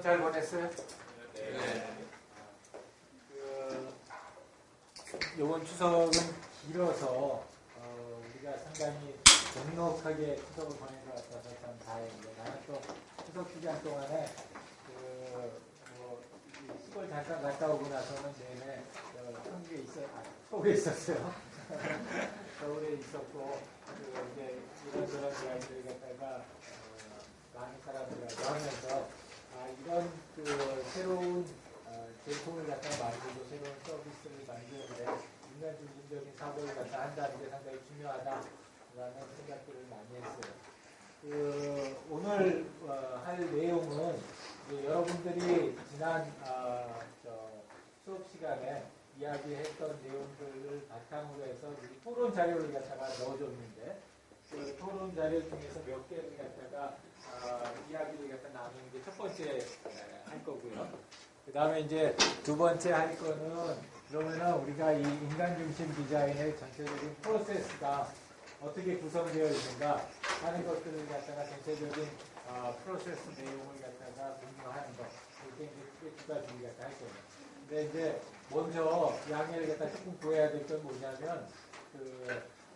잘 보냈어요? 네. 이번 추석은 길어서 우리가 상당히 넉넉하게 추석을 보낸 것 같아서 참 다행이에요. 나는 또 추석 기간 동안에 시골 잠깐 갔다 오고 나서는 내내 서울에 있었어요. 서울에 있었고 이제 이런저런 이야기를 갖다가 많은 사람들하고 하면서 이런 새로운 제품을 갖다가 만들고 새로운 서비스를 만드는데 인간 중심적인 사고를 갖다 한다는 게 상당히 중요하다라는 생각들을 많이 했어요. 오늘 할 내용은 여러분들이 지난 수업 시간에 이야기했던 내용들을 바탕으로 해서 우리 토론 자료를 갖다가 넣어줬는데 그 토론 자료 중에서 몇 개를 갖다가 이야기를 갖다 나누는 게 첫 번째 할 거고요. 그 다음에 이제 두 번째 할 거는 그러면은 우리가 이 인간 중심 디자인의 전체적인 프로세스가 어떻게 구성되어 있는가 하는 것들을 갖다가 전체적인 프로세스 내용을 갖다가 공유하는 것 이렇게 이제 크게 두 가지를 갖다 할 거예요. 근데 이제 먼저 양해를 갖다 조금 구해야 될 건 뭐냐면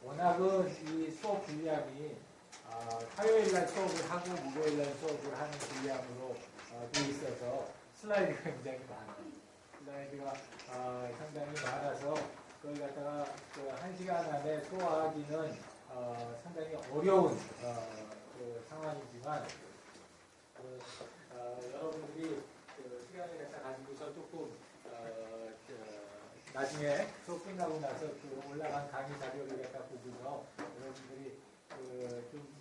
워낙은 이 수업 분량이 화요일날 수업을 하고 목요일날 수업을 하는 분량으로 되어 있어서 슬라이드가 굉장히 많아요. 슬라이드가 상당히 많아서 그걸 갖다가 한 시간 안에 소화하기는 상당히 어려운 상황이지만 여러분들이 시간을 갖다 가지고서 조금 나중에 수업 끝나고 나서 올라간 강의 자료를 갖다 보고서 여러분들이 좀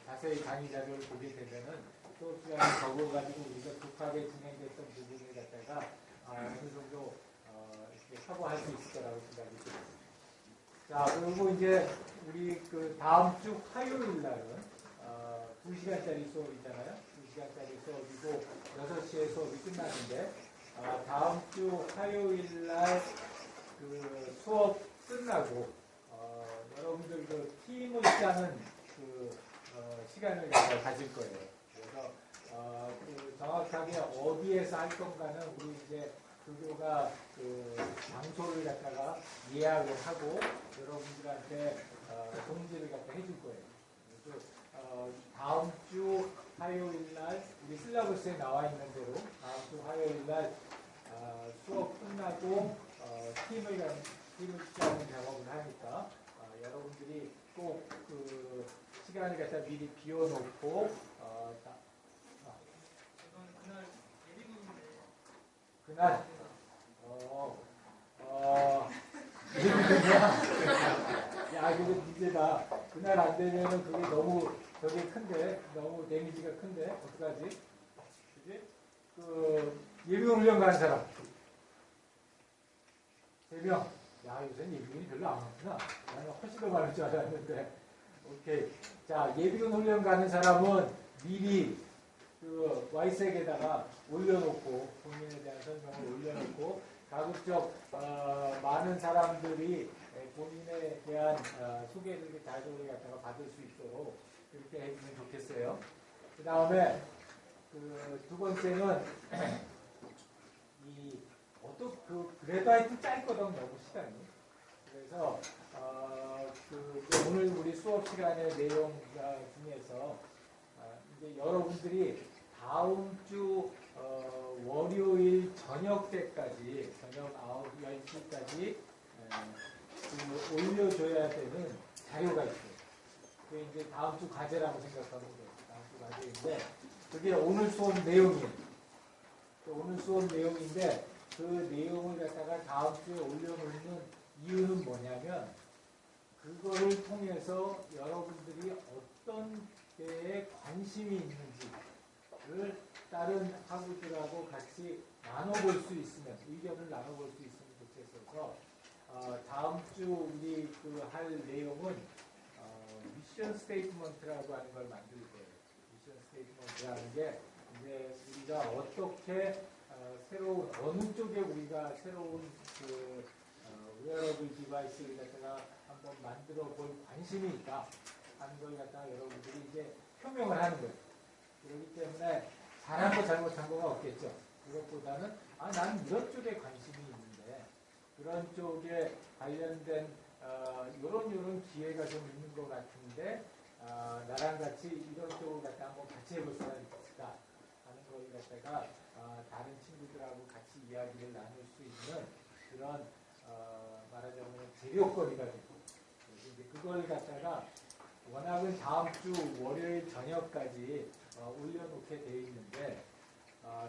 자세히 강의 자료를 보게 되면은 수업 시간을 적어가지고 우리가 급하게 진행됐던 부분을 갖다가 어느 정도 이렇게 커버할 수 있을 거라고 생각이 듭니다. 자, 그리고 이제 우리 다음 주 화요일 날은 2시간짜리 수업이잖아요. 2시간짜리 수업이고 6시에 수업이 끝나는데 다음 주 화요일 날 수업 끝나고 여러분들 팀을 짜는 시간을 가질 거예요. 그래서 정확하게 어디에서 할 건가는 우리 이제 교교가 장소를 갖다가 예약을 하고 여러분들한테 통지를 갖다 해줄 거예요. 그래서 다음 주 화요일 날 우리 실라버스에 나와 있는 대로 다음 주 화요일 날 수업 끝나고 팀을 짜는 작업을 하니까 여러분들이 꼭 시간을 갖다 미리 비워놓고 그날 야, 그거 문제다. 그날 안 되면은 그게 너무 저게 큰데, 너무 데미지가 큰데, 어떡하지? 그지? 예비군 훈련 가는 사람. 3명. 야, 요새는 예비군이 별로 안 많구나. 나는 훨씬 더 많을 줄 알았는데. 오케이. 자, 예비군 훈련 가는 사람은 미리 와이색에다가 올려놓고, 본인에 대한 설명을 올려놓고, 가급적 많은 사람들이 본인에 대한 소개를 자료를 갖다가 받을 수 있도록 그렇게 해주면 좋겠어요. 그 다음에 두 번째는 그래도 하여튼 짧거든 너무 시간이. 그래서 오늘 우리 수업 시간의 내용 중에서 이제 여러분들이 다음 주 월요일 저녁 때까지 저녁 10시까지 올려줘야 되는 자료가 있어요. 그게 이제 다음 주 과제라고 생각하면 돼요. 다음 주 과제인데 그게 오늘 수업 내용이에요. 오늘 수업 내용인데 그 내용을 갖다가 다음 주에 올려놓는 이유는 뭐냐면 그거를 통해서 여러분들이 어떤 데에 관심이 있는지를 다른 학우들하고 같이 나눠볼 수 있으면 의견을 나눠볼 수 있으면 좋겠어서 다음 주 우리 할 내용은 미션 스테이트먼트라고 하는 걸 만들 거예요. 미션 스테이트먼트라는 게 이제 우리가 어떻게 새로운 어느 쪽에 우리가 새로운 웨어러블 디바이스를 갖다가 한번 만들어 볼 관심이 있다 하는 걸 갖다가 여러분들이 이제 표명을 하는 거예요. 그렇기 때문에 잘한 거 잘못한 거가 없겠죠. 그것보다는 난 이런 쪽에 관심이 있는데 그런 쪽에 관련된 이런 기회가 좀 있는 것 같은데 나랑 같이 이런 쪽을 갖다 한번 같이 해볼 사람이 있을까 하는 걸 갖다가 다른 친구들하고 같이 이야기를 나눌 수 있는 그런 말하자면 재료거리가 되고 이제 그걸 갖다가 워낙은 다음 주 월요일 저녁까지 올려놓게 돼 있는데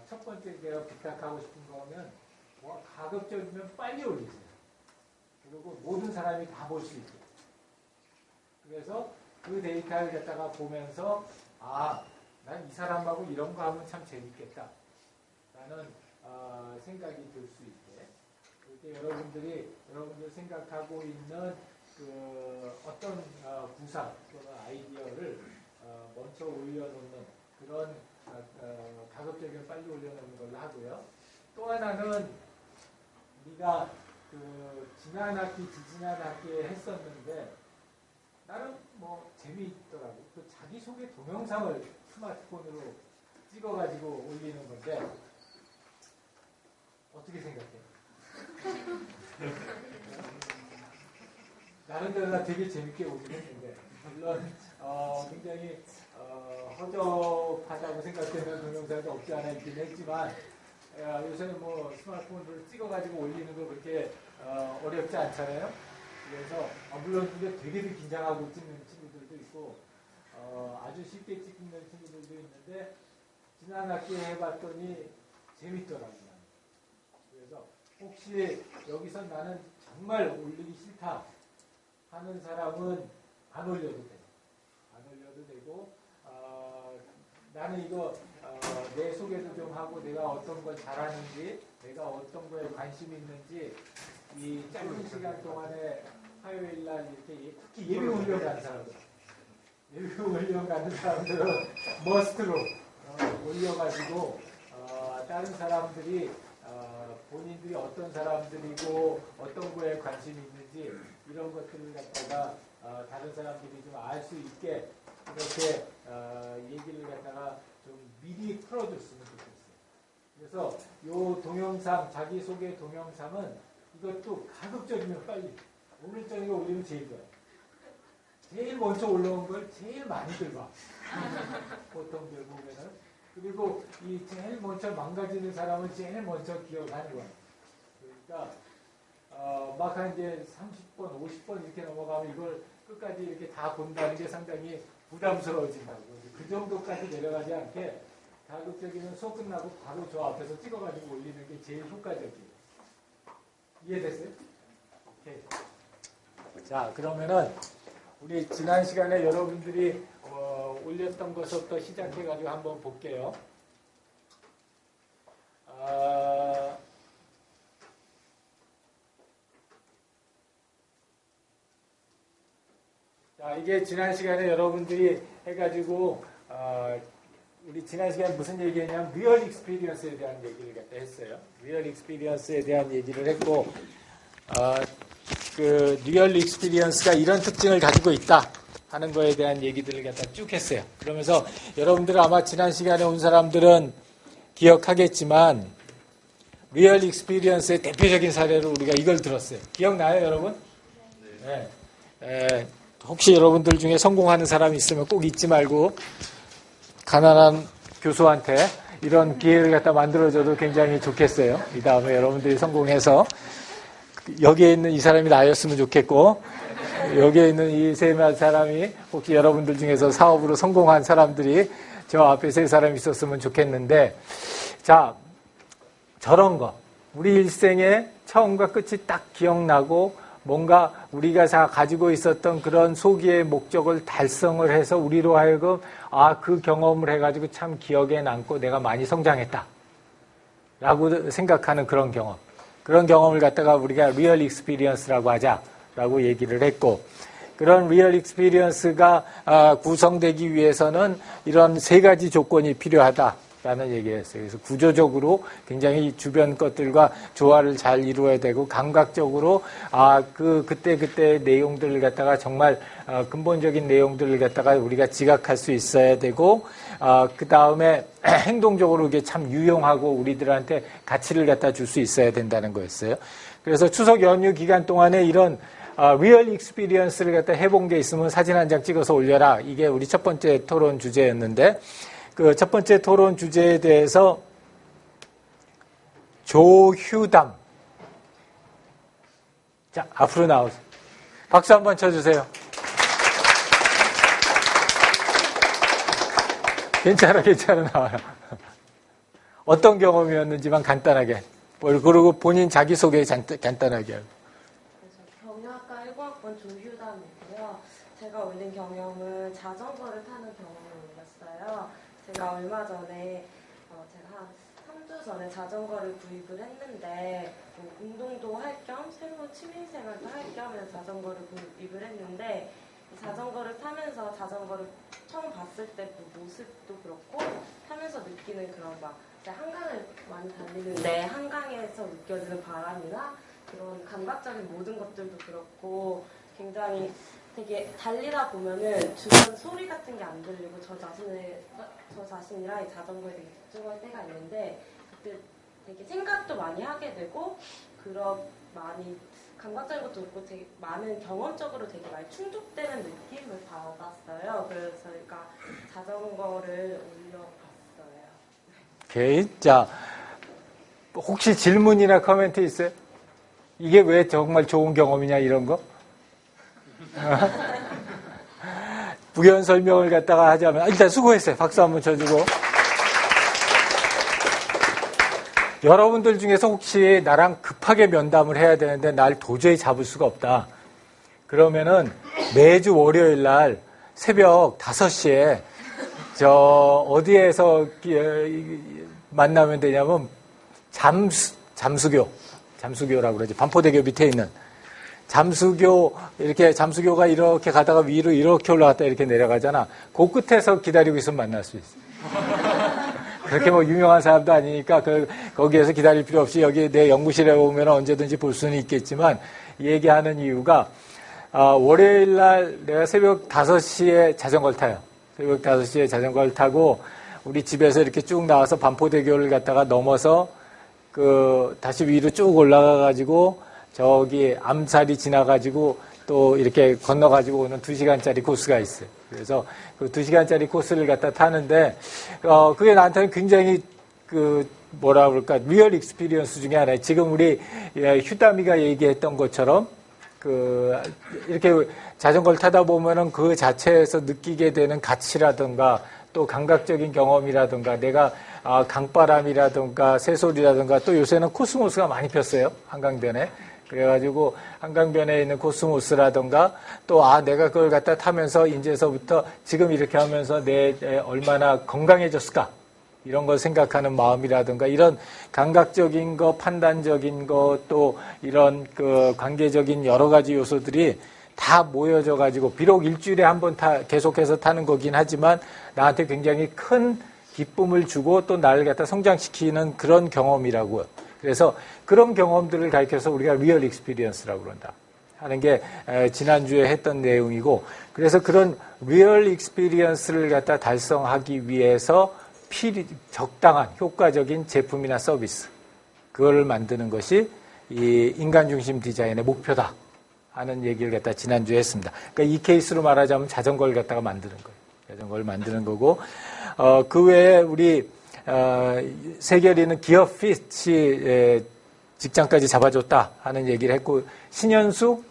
첫 번째 제가 부탁하고 싶은 거는 가급적이면 빨리 올리세요. 그리고 모든 사람이 다 볼 수 있게. 그래서 그 데이터를 갖다가 보면서 난 이 사람하고 이런 거 하면 참 재밌겠다 라는 생각이 들 수 있게 이렇게 여러분들 생각하고 있는 그 어떤 구상 또는 아이디어를 먼저 올려놓는 그런 가급적이면 빨리 올려놓는 걸로 하고요. 또 하나는 우리가 그 지난 학기, 지지난 학기에 했었는데 나름 뭐 재미있더라고. 그 자기소개 동영상을 스마트폰으로 찍어가지고 올리는 건데 어떻게 생각해? 나름대로 나 되게 재밌게 오긴 했는데 물론 굉장히 허접하다고 생각되는 동영상도 없지 않아 있긴 했지만 요새는 뭐 스마트폰으로 찍어가지고 올리는 거 그렇게 어렵지 않잖아요. 그래서 물론 근데 되게 긴장하고 찍는 친구들도 있고 아주 쉽게 찍는 친구들도 있는데 지난 학기에 해봤더니 재밌더라고요. 그래서 혹시 여기서 나는 정말 올리기 싫다 하는 사람은 안 올려도 돼요. 안 올려도 되고 나는 이거 내 소개도 좀 하고 내가 어떤 걸 잘하는지 내가 어떤 거에 관심이 있는지 이 짧은 시간 동안에 화요일날 이렇게 특히 예배 훈련 가는 사람들 예배 훈련 가는 사람들은 머스트로 올려가지고 다른 사람들이 본인들이 어떤 사람들이고 어떤 거에 관심이 있는지 이런 것들을 갖다가 다른 사람들이 좀 알 수 있게 이렇게 얘기를 갖다가 좀 미리 풀어줬으면 좋겠어요. 그래서 이 동영상, 자기소개 동영상은 이것도 가급적이면 빨리 오늘 저녁에 올리면 제일 좋아요. 제일 먼저 올라온 걸 제일 많이들 봐. 보통들 보면은. 그리고 이 제일 먼저 망가지는 사람은 제일 먼저 기억하는 거예요. 그러니까 막 한 이제 30번, 50번 이렇게 넘어가면 이걸 끝까지 이렇게 다 본다는 게 상당히 부담스러워진다고. 그 정도까지 내려가지 않게 가급적이면 수업 끝나고 바로 저 앞에서 찍어가지고 올리는 게 제일 효과적이에요. 이해됐어요? 오케이. 자, 그러면은 우리 지난 시간에 여러분들이 올렸던 것부터 시작해가지고 한번 볼게요. 자, 이게 지난 시간에 여러분들이 해가지고 우리 지난 시간에 무슨 얘기했냐면 리얼 익스피리언스에 대한 얘기를 갖다 했어요. 리얼 익스피리언스에 대한 얘기를 했고 그 리얼 익스피리언스가 이런 특징을 가지고 있다 하는 거에 대한 얘기들을 갖다 쭉 했어요. 그러면서 여러분들 아마 지난 시간에 온 사람들은 기억하겠지만 리얼 익스피리언스의 대표적인 사례로 우리가 이걸 들었어요. 기억나요, 여러분? 네. 혹시 여러분들 중에 성공하는 사람이 있으면 꼭 잊지 말고 가난한 교수한테 이런 기회를 갖다 만들어줘도 굉장히 좋겠어요. 이 다음에 여러분들이 성공해서 여기에 있는 이 사람이 나였으면 좋겠고 여기에 있는 이 세 사람이 혹시 여러분들 중에서 사업으로 성공한 사람들이 저 앞에 세 사람이 있었으면 좋겠는데 자, 저런 거 우리 일생의 처음과 끝이 딱 기억나고 뭔가 우리가 가지고 있었던 그런 소기의 목적을 달성을 해서 우리로 하여금 그 경험을 해가지고 참 기억에 남고 내가 많이 성장했다 라고 생각하는 그런 경험. 그런 경험을 갖다가 우리가 리얼 익스피리언스라고 하자라고 얘기를 했고 그런 리얼 익스피리언스가 구성되기 위해서는 이런 세 가지 조건이 필요하다 라는 얘기를 했어요. 그래서 구조적으로 굉장히 주변 것들과 조화를 잘 이루어야 되고, 감각적으로, 그때 내용들을 갖다가 정말, 근본적인 내용들을 갖다가 우리가 지각할 수 있어야 되고, 그 다음에 행동적으로 이게 참 유용하고 우리들한테 가치를 갖다 줄 수 있어야 된다는 거였어요. 그래서 추석 연휴 기간 동안에 이런 리얼 익스피리언스를 갖다 해본 게 있으면 사진 한 장 찍어서 올려라. 이게 우리 첫 번째 토론 주제였는데, 그 첫 번째 토론 주제에 대해서 조휴담. 자, 앞으로 나오세요. 박수 한번 쳐주세요. 괜찮아, 나와요. 어떤 경험이었는지만 간단하게. 그리고 본인 자기소개 간단하게. 경영학과 1공학번 조휴담이고요. 제가 올린 경험은 자전거를 타는 경험을 올렸어요. 제가 얼마 전에 제가 한 3주 전에 자전거를 구입을 했는데 운동도 할 겸 새로운 취미생활도 할 겸 해서 자전거를 구입을 했는데 자전거를 타면서 자전거를 처음 봤을 때 모습도 그렇고 타면서 느끼는 그런 한강을 많이 달리는데 한강에서 느껴지는 바람이나 그런 감각적인 모든 것들도 그렇고 굉장히 되게 달리다 보면은 주변 소리 같은 게 안 들리고 저 자신이랑 이 자전거에 되게 집중할 때가 있는데 그때 되게 생각도 많이 하게 되고 그런 많이 감각적인 것도 있고 되게 많은 경험적으로 되게 많이 충족되는 느낌을 받았어요. 그래서 저희가 자전거를 올려봤어요. 오케이. 자, 혹시 질문이나 코멘트 있어요? 이게 왜 정말 좋은 경험이냐 이런 거? 부연 설명을 갖다가 하자면 일단 수고했어요. 박수 한번 쳐주고. 여러분들 중에서 혹시 나랑 급하게 면담을 해야 되는데 날 도저히 잡을 수가 없다. 그러면은 매주 월요일 날 새벽 5시에 어디에서 만나면 되냐면 잠수교라고 그러지. 반포대교 밑에 있는 잠수교가 이렇게 가다가 위로 이렇게 올라갔다 이렇게 내려가잖아. 그 끝에서 기다리고 있으면 만날 수 있어. 그렇게 유명한 사람도 아니니까 거기에서 기다릴 필요 없이 여기 내 연구실에 오면 언제든지 볼 수는 있겠지만 얘기하는 이유가 월요일 날 내가 새벽 5시에 자전거를 타요. 새벽 5시에 자전거를 타고 우리 집에서 이렇게 쭉 나와서 반포대교를 갖다가 넘어서 다시 위로 쭉 올라가가지고 저기 암살이 지나가지고 또 이렇게 건너가지고 오는 2시간짜리 코스가 있어요. 그래서 그 2시간짜리 코스를 갖다 타는데, 그게 나한테는 굉장히 리얼 익스피리언스 중에 하나예요. 지금 우리 휴담이가 얘기했던 것처럼, 이렇게 자전거를 타다 보면은 그 자체에서 느끼게 되는 가치라든가, 또 감각적인 경험이라든가, 내가 강바람이라든가, 새소리라든가, 또 요새는 코스모스가 많이 폈어요. 한강변에. 그래가지고 한강변에 있는 코스모스라든가 또 내가 그걸 갖다 타면서 이제서부터 지금 이렇게 하면서 얼마나 건강해졌을까 이런 걸 생각하는 마음이라든가 이런 감각적인 거, 판단적인 거 또 이런 관계적인 여러 가지 요소들이 다 모여져 가지고 비록 일주일에 한 번 계속해서 타는 거긴 하지만 나한테 굉장히 큰 기쁨을 주고 또 나를 갖다 성장시키는 그런 경험이라고요. 그래서 그런 경험들을 가리켜서 우리가 리얼 익스피리언스라고 그런다 하는 게 지난주에 했던 내용이고 그래서 그런 리얼 익스피리언스를 갖다 달성하기 위해서 적당한 효과적인 제품이나 서비스 그거를 만드는 것이 이 인간 중심 디자인의 목표다 하는 얘기를 갖다 지난주에 했습니다. 그러니까 이 케이스로 말하자면 자전거를 갖다가 만드는 거예요. 자전거를 만드는 거고 그 외에 우리 세결이는 기어 핏이 직장까지 잡아줬다 하는 얘기를 했고 신현수는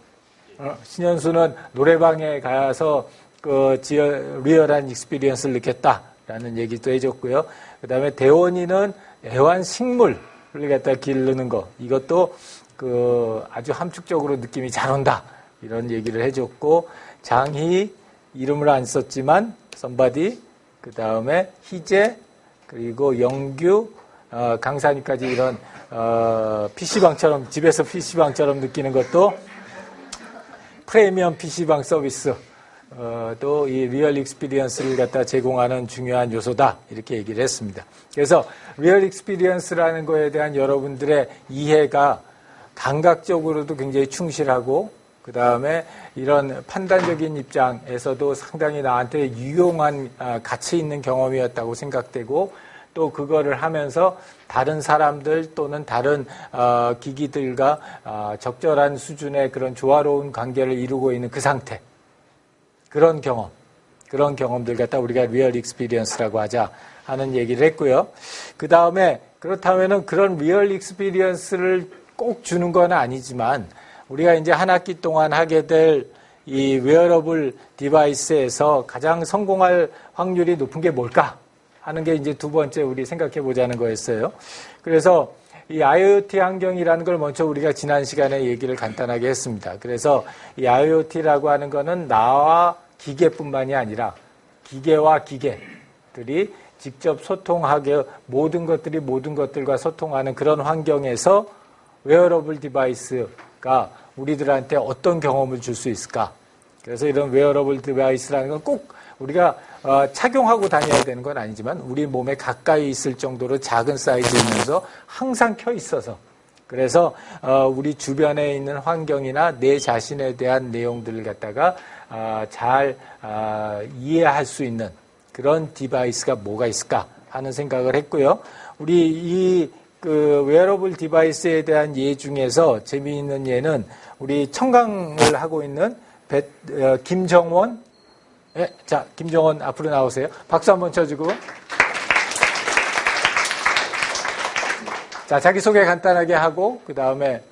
노래방에 가서 리얼한 익스피리언스를 느꼈다라는 얘기도 해줬고요. 그 다음에 대원이는 애완식물을 갖다 기르는 거 이것도 아주 함축적으로 느낌이 잘 온다 이런 얘기를 해줬고 장희 이름을 안 썼지만 somebody 그 다음에 희재 그리고 영규, 강산이까지 이런 PC방처럼 집에서 PC방처럼 느끼는 것도 프리미엄 PC방 서비스 또 이 리얼 익스피리언스를 갖다 제공하는 중요한 요소다 이렇게 얘기를 했습니다. 그래서 리얼 익스피리언스라는 거에 대한 여러분들의 이해가 감각적으로도 굉장히 충실하고 그 다음에 이런 판단적인 입장에서도 상당히 나한테 유용한 가치 있는 경험이었다고 생각되고 또 그거를 하면서 다른 사람들 또는 다른 기기들과 적절한 수준의 그런 조화로운 관계를 이루고 있는 그 상태 그런 경험들 갖다 우리가 리얼 익스피리언스라고 하자 하는 얘기를 했고요. 그 다음에 그렇다면은 그런 리얼 익스피리언스를 꼭 주는 건 아니지만 우리가 이제 한 학기 동안 하게 될 이 웨어러블 디바이스에서 가장 성공할 확률이 높은 게 뭘까 하는 게 이제 두 번째 우리 생각해 보자는 거였어요. 그래서 이 IoT 환경이라는 걸 먼저 우리가 지난 시간에 얘기를 간단하게 했습니다. 그래서 이 IoT라고 하는 거는 나와 기계뿐만이 아니라 기계와 기계들이 직접 소통하게 모든 것들이 모든 것들과 소통하는 그런 환경에서 웨어러블 디바이스가 우리들한테 어떤 경험을 줄 수 있을까? 그래서 이런 웨어러블 디바이스라는 건 꼭 우리가 착용하고 다녀야 되는 건 아니지만 우리 몸에 가까이 있을 정도로 작은 사이즈이면서 항상 켜 있어서 그래서 우리 주변에 있는 환경이나 내 자신에 대한 내용들을 갖다가 잘 이해할 수 있는 그런 디바이스가 뭐가 있을까 하는 생각을 했고요. 우리 그 웨어러블 디바이스에 대한 예 중에서 재미있는 예는 우리 청강을 하고 있는 김정원 자, 김정원 앞으로 나오세요. 박수 한번 쳐주고. 자, 자기소개 간단하게 하고 그 다음에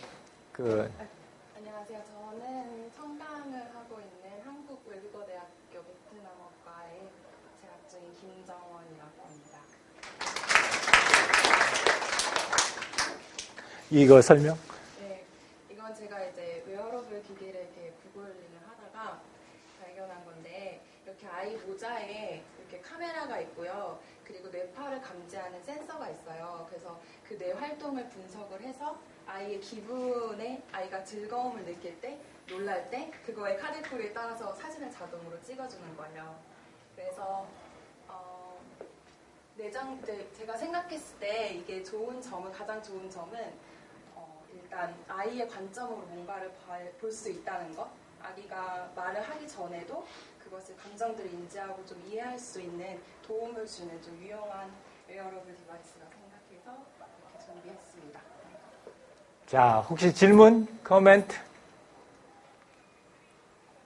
안녕하세요. 저는 청강을 하고 있는 한국외국어대학교 베트남어과의 재학 중인 김정원이라고 합니다. 이거 설명? 네, 이건 제가 이제 웨어러블 기기를 이렇게 구글링을 하다가 발견한 건데 이렇게 아이 모자에 이렇게 카메라가 있고요. 그리고 뇌파를 감지하는 센서가 있어요. 그래서 그 뇌 활동을 분석을 해서 아이의 기분에 아이가 즐거움을 느낄 때, 놀랄 때 그거의 카테고리에 따라서 사진을 자동으로 찍어주는 거예요. 그래서 제가 생각했을 때 이게 가장 좋은 점은 일단 아이의 관점으로 뭔가를 볼 수 있다는 것. 아기가 말을 하기 전에도 그것을 감정들을 인지하고 좀 이해할 수 있는 도움을 주는 좀 유용한 웨어러블 디바이스라 생각해서 이렇게 준비했습니다. 자, 혹시 질문, 코멘트?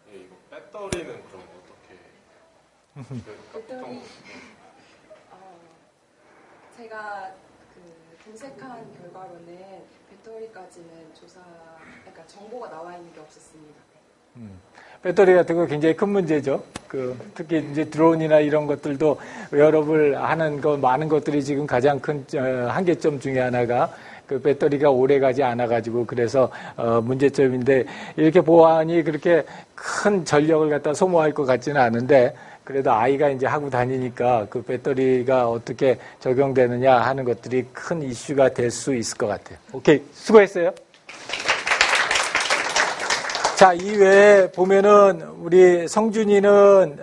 네, 이거 배터리는 좀 어떻게? 배터리 제가 검색한 결과로는 배터리까지는 그러니까 정보가 나와 있는 게 없었습니다. 배터리 같은 거 굉장히 큰 문제죠. 특히 이제 드론이나 이런 것들도 웨어러블 하는 거 많은 것들이 지금 가장 큰 한계점 중에 하나가 그 배터리가 오래 가지 않아가지고 그래서 문제점인데 이렇게 보안이 그렇게 큰 전력을 갖다 소모할 것 같지는 않은데 그래도 아이가 이제 하고 다니니까 그 배터리가 어떻게 적용되느냐 하는 것들이 큰 이슈가 될 수 있을 것 같아요. 오케이, 수고했어요. 자, 이외에 보면은 우리 성준이는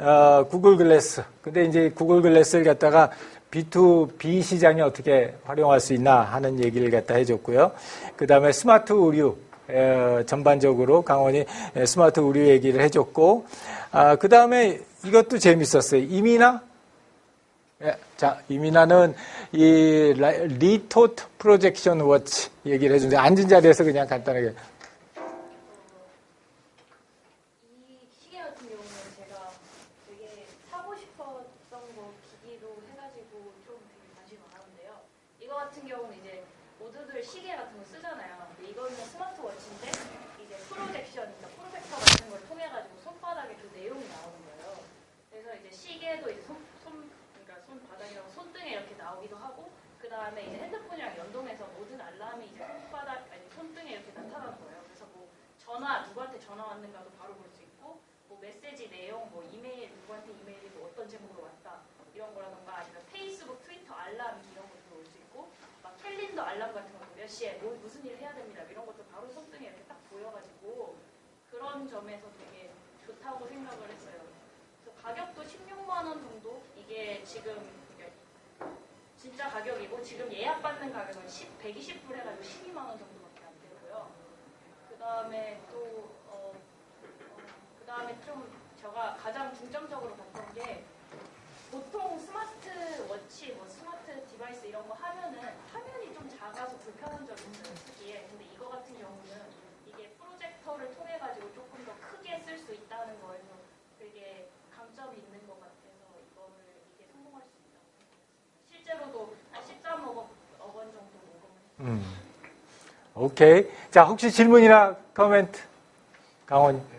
구글 글래스. 근데 이제 구글 글래스를 갖다가 B2B 시장에 어떻게 활용할 수 있나 하는 얘기를 갖다 해줬고요. 그 다음에 스마트 의류. 전반적으로 강원이 스마트 의류 얘기를 해줬고, 그 다음에 이것도 재밌었어요. 이민아? 자, 이민아는 이 리토트 프로젝션 워치 얘기를 해주는데 앉은 자리에서 그냥 간단하게. 이 시계 같은 경우는 제가 되게 사고 싶었던 거 기기로 해가지고 좀 되게 관심이 많았는데요. 이거 같은 경우는 이제 모두들 시계 같은 거 쓰잖아요. 근데 이거는 스마트워치인데 이제 프로젝션이니까 프로젝터 같은 걸 통해가지고 손바닥에 그 내용이 나오는 거예요. 그래서 이제 시계도 이제 그러니까 손바닥이랑 손등에 이렇게 나오기도 하고, 그 다음에 이제 핸드폰이랑 연동해서 모든 알람이 이제 손등에 이렇게 나타나는 거예요. 그래서 뭐 누구한테 전화 왔는가도 바로 볼 수 있고, 뭐 메시지 내용, 뭐 이메일, 누구한테 이메일이 뭐 어떤 제목으로 왔다 이런 거라던가, 아니면 페이스북, 트위터 알람 이런 것도 올 수 있고, 막 캘린더 알람 같은 것도 몇 시에 무슨 일 해야 됩니다 이런 것도 바로 손등에 이렇게 딱 보여가지고 그런 점에서 되게 좋다고 생각을 했어요. 가격도 16만 원 정도. 이게 지금 진짜 가격이고 지금 예약 받는 가격은 120불 해가지고 12만 원 정도밖에 안 되고요. 그 다음에 또 그다음에 좀 제가 가장 중점적으로 봤던 게 보통 스마트워치, 뭐 스마트 디바이스 이런 거 하면은 화면이 좀 작아서 불편한 적이 있어요, 쓰기에. 근데 이거 같은 경우는 이게 프로젝터를 통해 가지고 조금 더 크게 쓸 수 있다는 거에서 되게 강점이 있는 것 같아서 이게 성공할 수 있다고 생각했습니다. 실제로도 한 13억 원 정도 모금을. 오케이. 자, 혹시 질문이나 코멘트? 강원.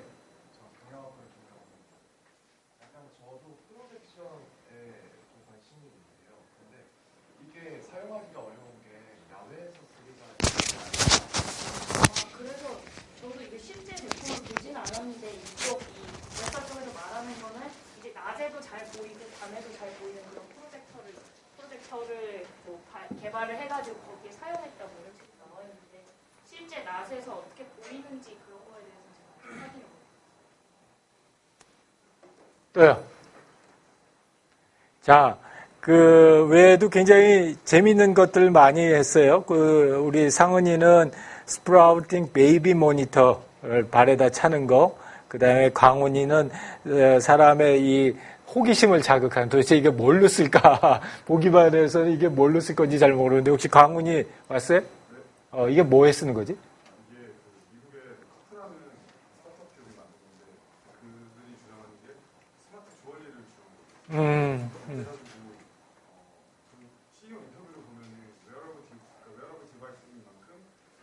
개발을 해가지고 거기에 사용했다고 이렇게 나와 있는데 실제 낫에서 어떻게 보이는지 그런 거에 대해서 제가 확인해 볼게요. 또요. 자, 그 외에도 굉장히 재미있는 것들 많이 했어요. 그 우리 상은이는 스프라우팅 베이비 모니터를 발에다 차는 거, 그 다음에 광훈이는 사람의 이 호기심을 자극하는, 도대체 이게 뭘로 쓸까? 보기만 해서는 이게 뭘로 쓸 건지 잘 모르는데, 혹시 광훈이 왔어요? 이게 뭐에 쓰는 거지? 이게 미국의 커트라는 스타트업 기업이 만든 건데, 그들이 주장하는 게 스마트 주얼리를 주는 거예요. 그래가지고 그 CEO 인터뷰를 보면은 웨어러블 디바이스인 만큼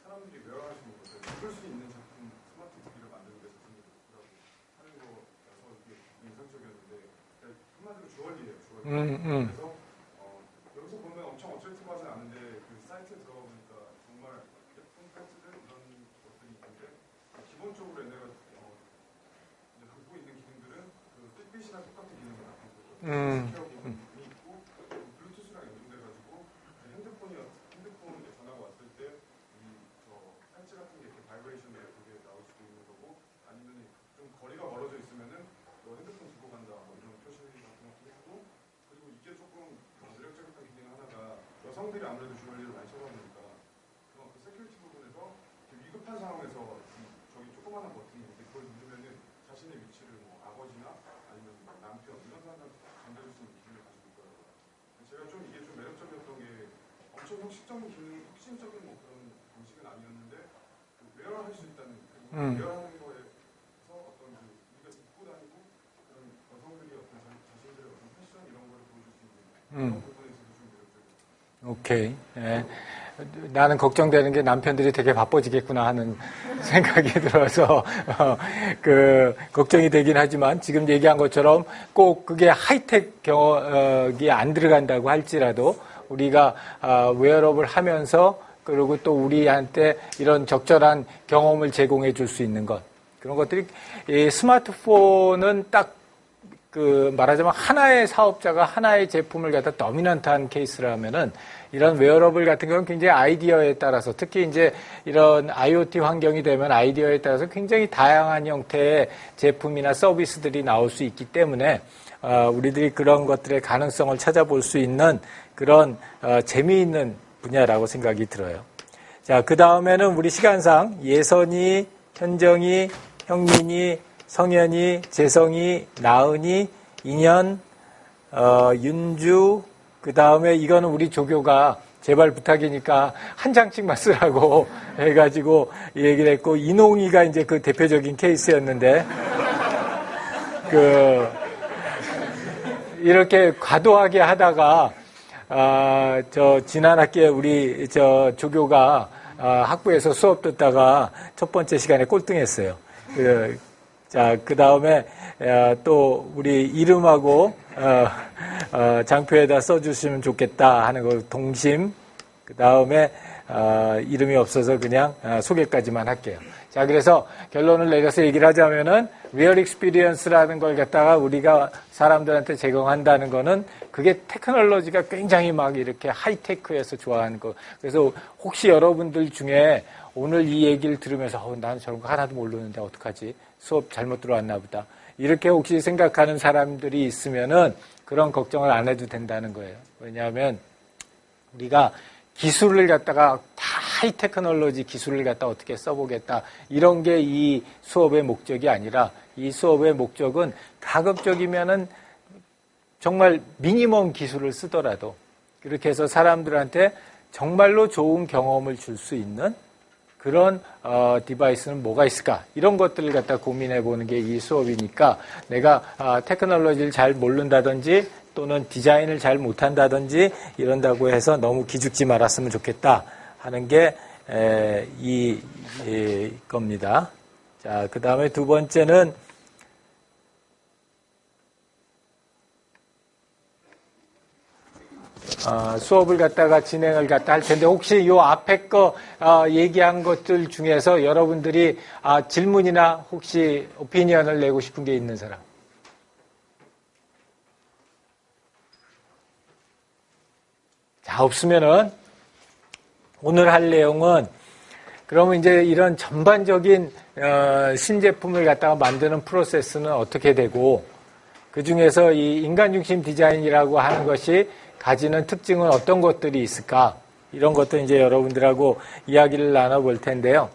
사람들이 웨어할 수 있는 것을 입을 수 있는 제품 스마트 기기를 만드는 데 자신이 있더라고 하는 거라서 이게 인상적이었는데, 한마디로 주얼리예요. 주얼리. 그래서 여기서 보면 엄청 어트랙티브하진 않은데 그 사이트에 들어가 보니까 정말 예쁜 패드들 이런 것들이 있는데, 기본적으로 얘네가 이제 갖고 있는 기능들은 그 핏빛이나 똑같은 기능을 갖고 있거든요. 스퀘어 기능이 있고 블루투스랑 연동돼가지고 핸드폰에 전화가 왔을 때 이 팔찌 같은 게 이렇게 바이브레이션이 그게 나올 수도 있는 거고, 아니면 좀 거리가 멀어져 있으면은 너 핸드폰 두고 간다 뭐 이런 표시 같은 것도 있고, 그리고 이게 조금 매력적인 기능 하나가 여성들이 아무래도 주얼리를 많이 쳐다 보니까 그 세큐리티 부분에서 위급한 상황에서 저기 조그마한 버튼이 있는데 그걸 누르면은 자신의 위치를 뭐 아버지나 아니면 남편 이런 사람한테 전달할 수 있는 기능을 가지고 있더라고요. 제가 좀 이게 좀 매력적이었던 게 엄청 혁신적인 뭐 그런 방식은 아니었는데 그 웨어할 수 있다는 웨어하는 거에서 어떤 우리가 입고 다니고 그런 여성들이 어떤 자신들의 어떤 패션 이런 거를 보여줄 수 있는 그런 부분에서도 좀 매력적이었어요. 오케이. 예. 나는 걱정되는 게 남편들이 되게 바빠지겠구나 하는 생각이 들어서 걱정이 되긴 하지만, 지금 얘기한 것처럼 꼭 그게 하이텍 경험이 안 들어간다고 할지라도 우리가 웨어업을 하면서, 그리고 또 우리한테 이런 적절한 경험을 제공해 줄 수 있는 것, 그런 것들이, 이 스마트폰은 딱 말하자면 하나의 사업자가 하나의 제품을 갖다 더미넌트한 케이스라면은, 이런 웨어러블 같은 경우는 굉장히 아이디어에 따라서, 특히 이제 이런 IoT 환경이 되면 아이디어에 따라서 굉장히 다양한 형태의 제품이나 서비스들이 나올 수 있기 때문에, 우리들이 그런 것들의 가능성을 찾아볼 수 있는 그런 재미있는 분야라고 생각이 들어요. 자, 그 다음에는 우리 시간상 예선이, 현정이, 형민이, 성현이, 재성이, 나은이, 인현, 윤주, 그 다음에 이거는 우리 조교가 제발 부탁이니까 한 장씩만 쓰라고 해가지고 얘기를 했고, 이농이가 이제 그 대표적인 케이스였는데, 이렇게 과도하게 하다가, 지난 학기에 우리 조교가 학부에서 수업 듣다가 첫 번째 시간에 꼴등했어요. 자, 그 다음에 또 우리 이름하고 장표에다 써주시면 좋겠다 하는 거 동심. 그 다음에 이름이 없어서 그냥 소개까지만 할게요. 자, 그래서 결론을 내려서 얘기를 하자면은 리얼 익스피리언스라는 걸 갖다가 우리가 사람들한테 제공한다는 거는, 그게 테크놀로지가 굉장히 막 이렇게 하이테크해서 좋아하는 거. 그래서 혹시 여러분들 중에 오늘 이 얘기를 들으면서 나는 저런 거 하나도 모르는데 어떡하지? 수업 잘못 들어왔나 보다. 이렇게 혹시 생각하는 사람들이 있으면은 그런 걱정을 안 해도 된다는 거예요. 왜냐하면 우리가 기술을 갖다가 다 하이테크놀로지 기술을 갖다 어떻게 써보겠다 이런 게 이 수업의 목적이 아니라 이 수업의 목적은 가급적이면은 정말 미니멈 기술을 쓰더라도 그렇게 해서 사람들한테 정말로 좋은 경험을 줄 수 있는 그런 디바이스는 뭐가 있을까 이런 것들을 갖다 고민해 보는 게 이 수업이니까 내가 테크놀로지를 잘 모른다든지 또는 디자인을 잘 못한다든지 이런다고 해서 너무 기죽지 말았으면 좋겠다 하는 게 겁니다. 자, 그 다음에 두 번째는 수업을 갖다가 진행을 갖다 할 텐데 혹시 요 앞에 거 얘기한 것들 중에서 여러분들이 질문이나 혹시 오피니언을 내고 싶은 게 있는 사람? 자, 없으면은 오늘 할 내용은 그러면 이제 이런 전반적인 신제품을 갖다가 만드는 프로세스는 어떻게 되고 그 중에서 이 인간중심 디자인이라고 하는 것이 가지는 특징은 어떤 것들이 있을까 이런 것도 이제 여러분들하고 이야기를 나눠볼 텐데요.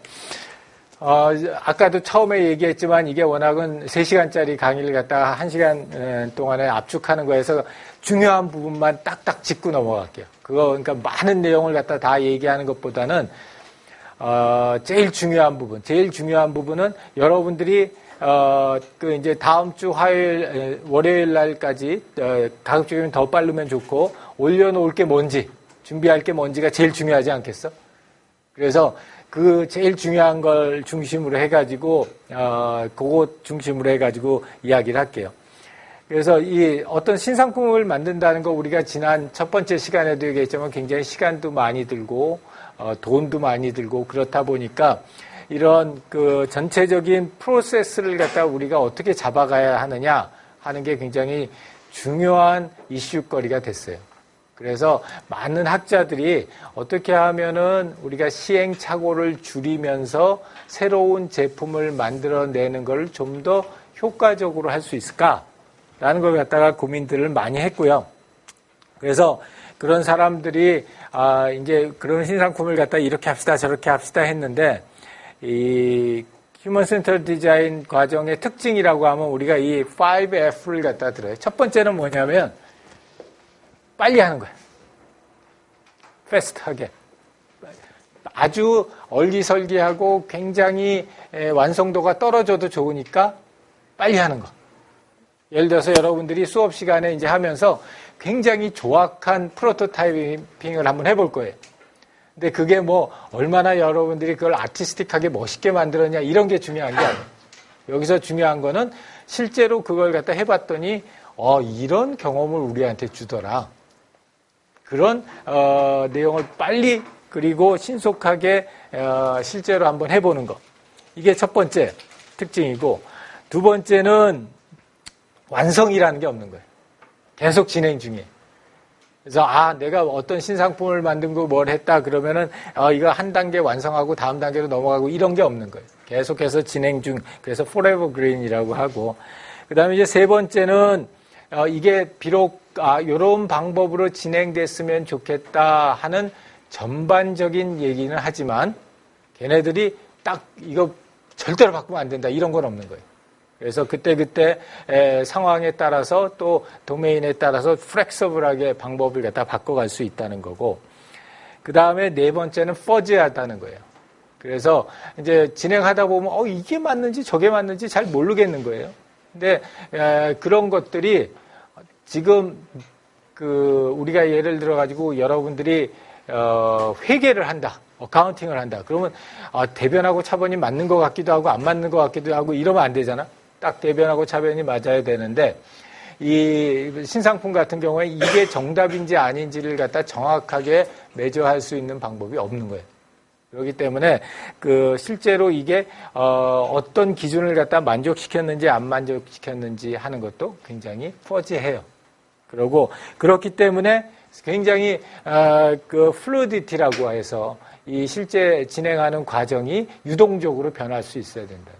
아까도 처음에 얘기했지만 이게 워낙은 3시간짜리 강의를 갖다가 1시간 동안에 압축하는 거에서 중요한 부분만 딱딱 짚고 넘어갈게요. 그러니까 많은 내용을 갖다 다 얘기하는 것보다는 제일 중요한 부분은 여러분들이 이제 다음 주 월요일 날까지 가급적이면 더 빠르면 좋고 올려놓을 게 뭔지 준비할 게 뭔지가 제일 중요하지 않겠어? 그래서 그 제일 중요한 걸 중심으로 해가지고 그거 중심으로 해가지고 이야기를 할게요. 그래서 이 어떤 신상품을 만든다는 거 우리가 지난 첫 번째 시간에도 얘기했지만 굉장히 시간도 많이 들고 돈도 많이 들고 그렇다 보니까 이런 그 전체적인 프로세스를 갖다 우리가 어떻게 잡아가야 하느냐 하는 게 굉장히 중요한 이슈거리가 됐어요. 그래서 많은 학자들이 어떻게 하면은 우리가 시행착오를 줄이면서 새로운 제품을 만들어내는 걸 좀 더 효과적으로 할 수 있을까라는 걸 갖다가 고민들을 많이 했고요. 그래서 그런 사람들이 이제 그런 신상품을 갖다 이렇게 합시다 저렇게 합시다 했는데 이 휴먼 센터 디자인 과정의 특징이라고 하면 우리가 이 5F를 갖다 들어요. 첫 번째는 뭐냐면 빨리 하는 거야. 패스트하게. 아주 얼기설기하고 굉장히 완성도가 떨어져도 좋으니까 빨리 하는 거. 예를 들어서 여러분들이 수업 시간에 이제 하면서 굉장히 조악한 프로토타이핑을 한번 해볼 거예요. 근데 그게 뭐 얼마나 여러분들이 그걸 아티스틱하게 멋있게 만들었냐 이런 게 중요한 게 아니에요. 여기서 중요한 거는 실제로 그걸 갖다 해봤더니 이런 경험을 우리한테 주더라. 그런 내용을 빨리 그리고 신속하게 실제로 한번 해보는 거. 이게 첫 번째 특징이고 두 번째는 완성이라는 게 없는 거예요. 계속 진행 중이에요. 그래서 내가 어떤 신상품을 만든 거 뭘 했다 그러면은 이거 한 단계 완성하고 다음 단계로 넘어가고 이런 게 없는 거예요. 계속해서 진행 중. 그래서 forever green이라고 하고 그다음에 이제 세 번째는 이게 비록 이런 방법으로 진행됐으면 좋겠다 하는 전반적인 얘기는 하지만 걔네들이 딱 이거 절대로 바꾸면 안 된다 이런 건 없는 거예요. 그래서 그때 상황에 따라서 또 도메인에 따라서 플렉서블하게 방법을 갖다 바꿔갈 수 있다는 거고 그 다음에 네 번째는 퍼지하다는 거예요. 그래서 이제 진행하다 보면 이게 맞는지 저게 맞는지 잘 모르겠는 거예요. 근데 그런 것들이 지금 우리가 예를 들어 가지고 여러분들이 회계를 한다. 어카운팅을 한다. 그러면 대변하고 차변이 맞는 것 같기도 하고 안 맞는 것 같기도 하고 이러면 안 되잖아. 딱 대변하고 차변이 맞아야 되는데 이 신상품 같은 경우에 이게 정답인지 아닌지를 갖다 정확하게 매저할 수 있는 방법이 없는 거예요. 그렇기 때문에 실제로 이게 어떤 기준을 갖다 만족시켰는지 안 만족시켰는지 하는 것도 굉장히 퍼지해요. 그리고 그렇기 때문에 굉장히 플루이디티라고 해서 이 실제 진행하는 과정이 유동적으로 변할 수 있어야 된다.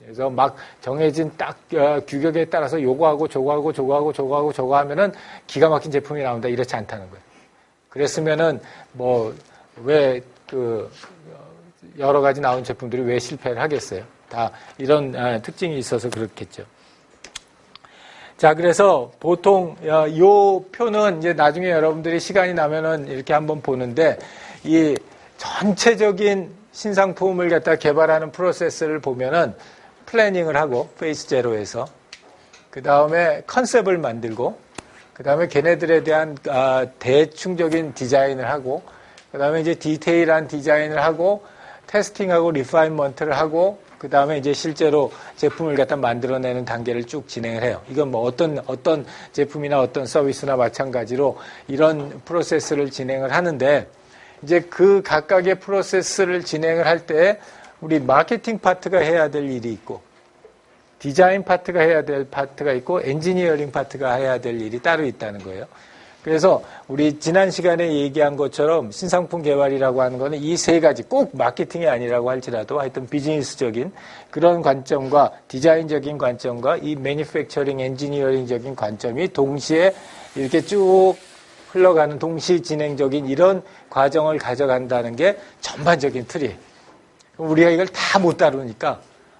그래서 막 정해진 딱 규격에 따라서 요거하고 저거 하면은 기가 막힌 제품이 나온다. 이렇지 않다는 거예요. 그랬으면은 뭐 왜 여러 가지 나온 제품들이 왜 실패를 하겠어요? 다 이런 특징이 있어서 그렇겠죠. 자, 그래서 보통 요 표는 이제 나중에 여러분들이 시간이 나면은 이렇게 한번 보는데 이 전체적인 신상품을 갖다 개발하는 프로세스를 보면은 플래닝을 하고 페이스 제로에서 그 다음에 컨셉을 만들고 그 다음에 걔네들에 대한 대충적인 디자인을 하고 그 다음에 이제 디테일한 디자인을 하고 테스팅하고 리파인먼트를 하고 그 다음에 이제 실제로 제품을 갖다 만들어내는 단계를 쭉 진행을 해요. 이건 뭐 어떤 제품이나 어떤 서비스나 마찬가지로 이런 프로세스를 진행을 하는데 이제 그 각각의 프로세스를 진행을 할 때 우리 마케팅 파트가 해야 될 일이 있고 디자인 파트가 해야 될 파트가 있고 엔지니어링 파트가 해야 될 일이 따로 있다는 거예요. 그래서 우리 지난 시간에 얘기한 것처럼 신상품 개발이라고 하는 거는 이 세 가지 꼭 마케팅이 아니라고 할지라도 하여튼 비즈니스적인 그런 관점과 디자인적인 관점과 이 매니팩처링 엔지니어링적인 관점이 동시에 이렇게 쭉 흘러가는 동시 진행적인 이런 과정을 가져간다는 게 전반적인 틀이에요. 우리가 이걸 다 못 다루니까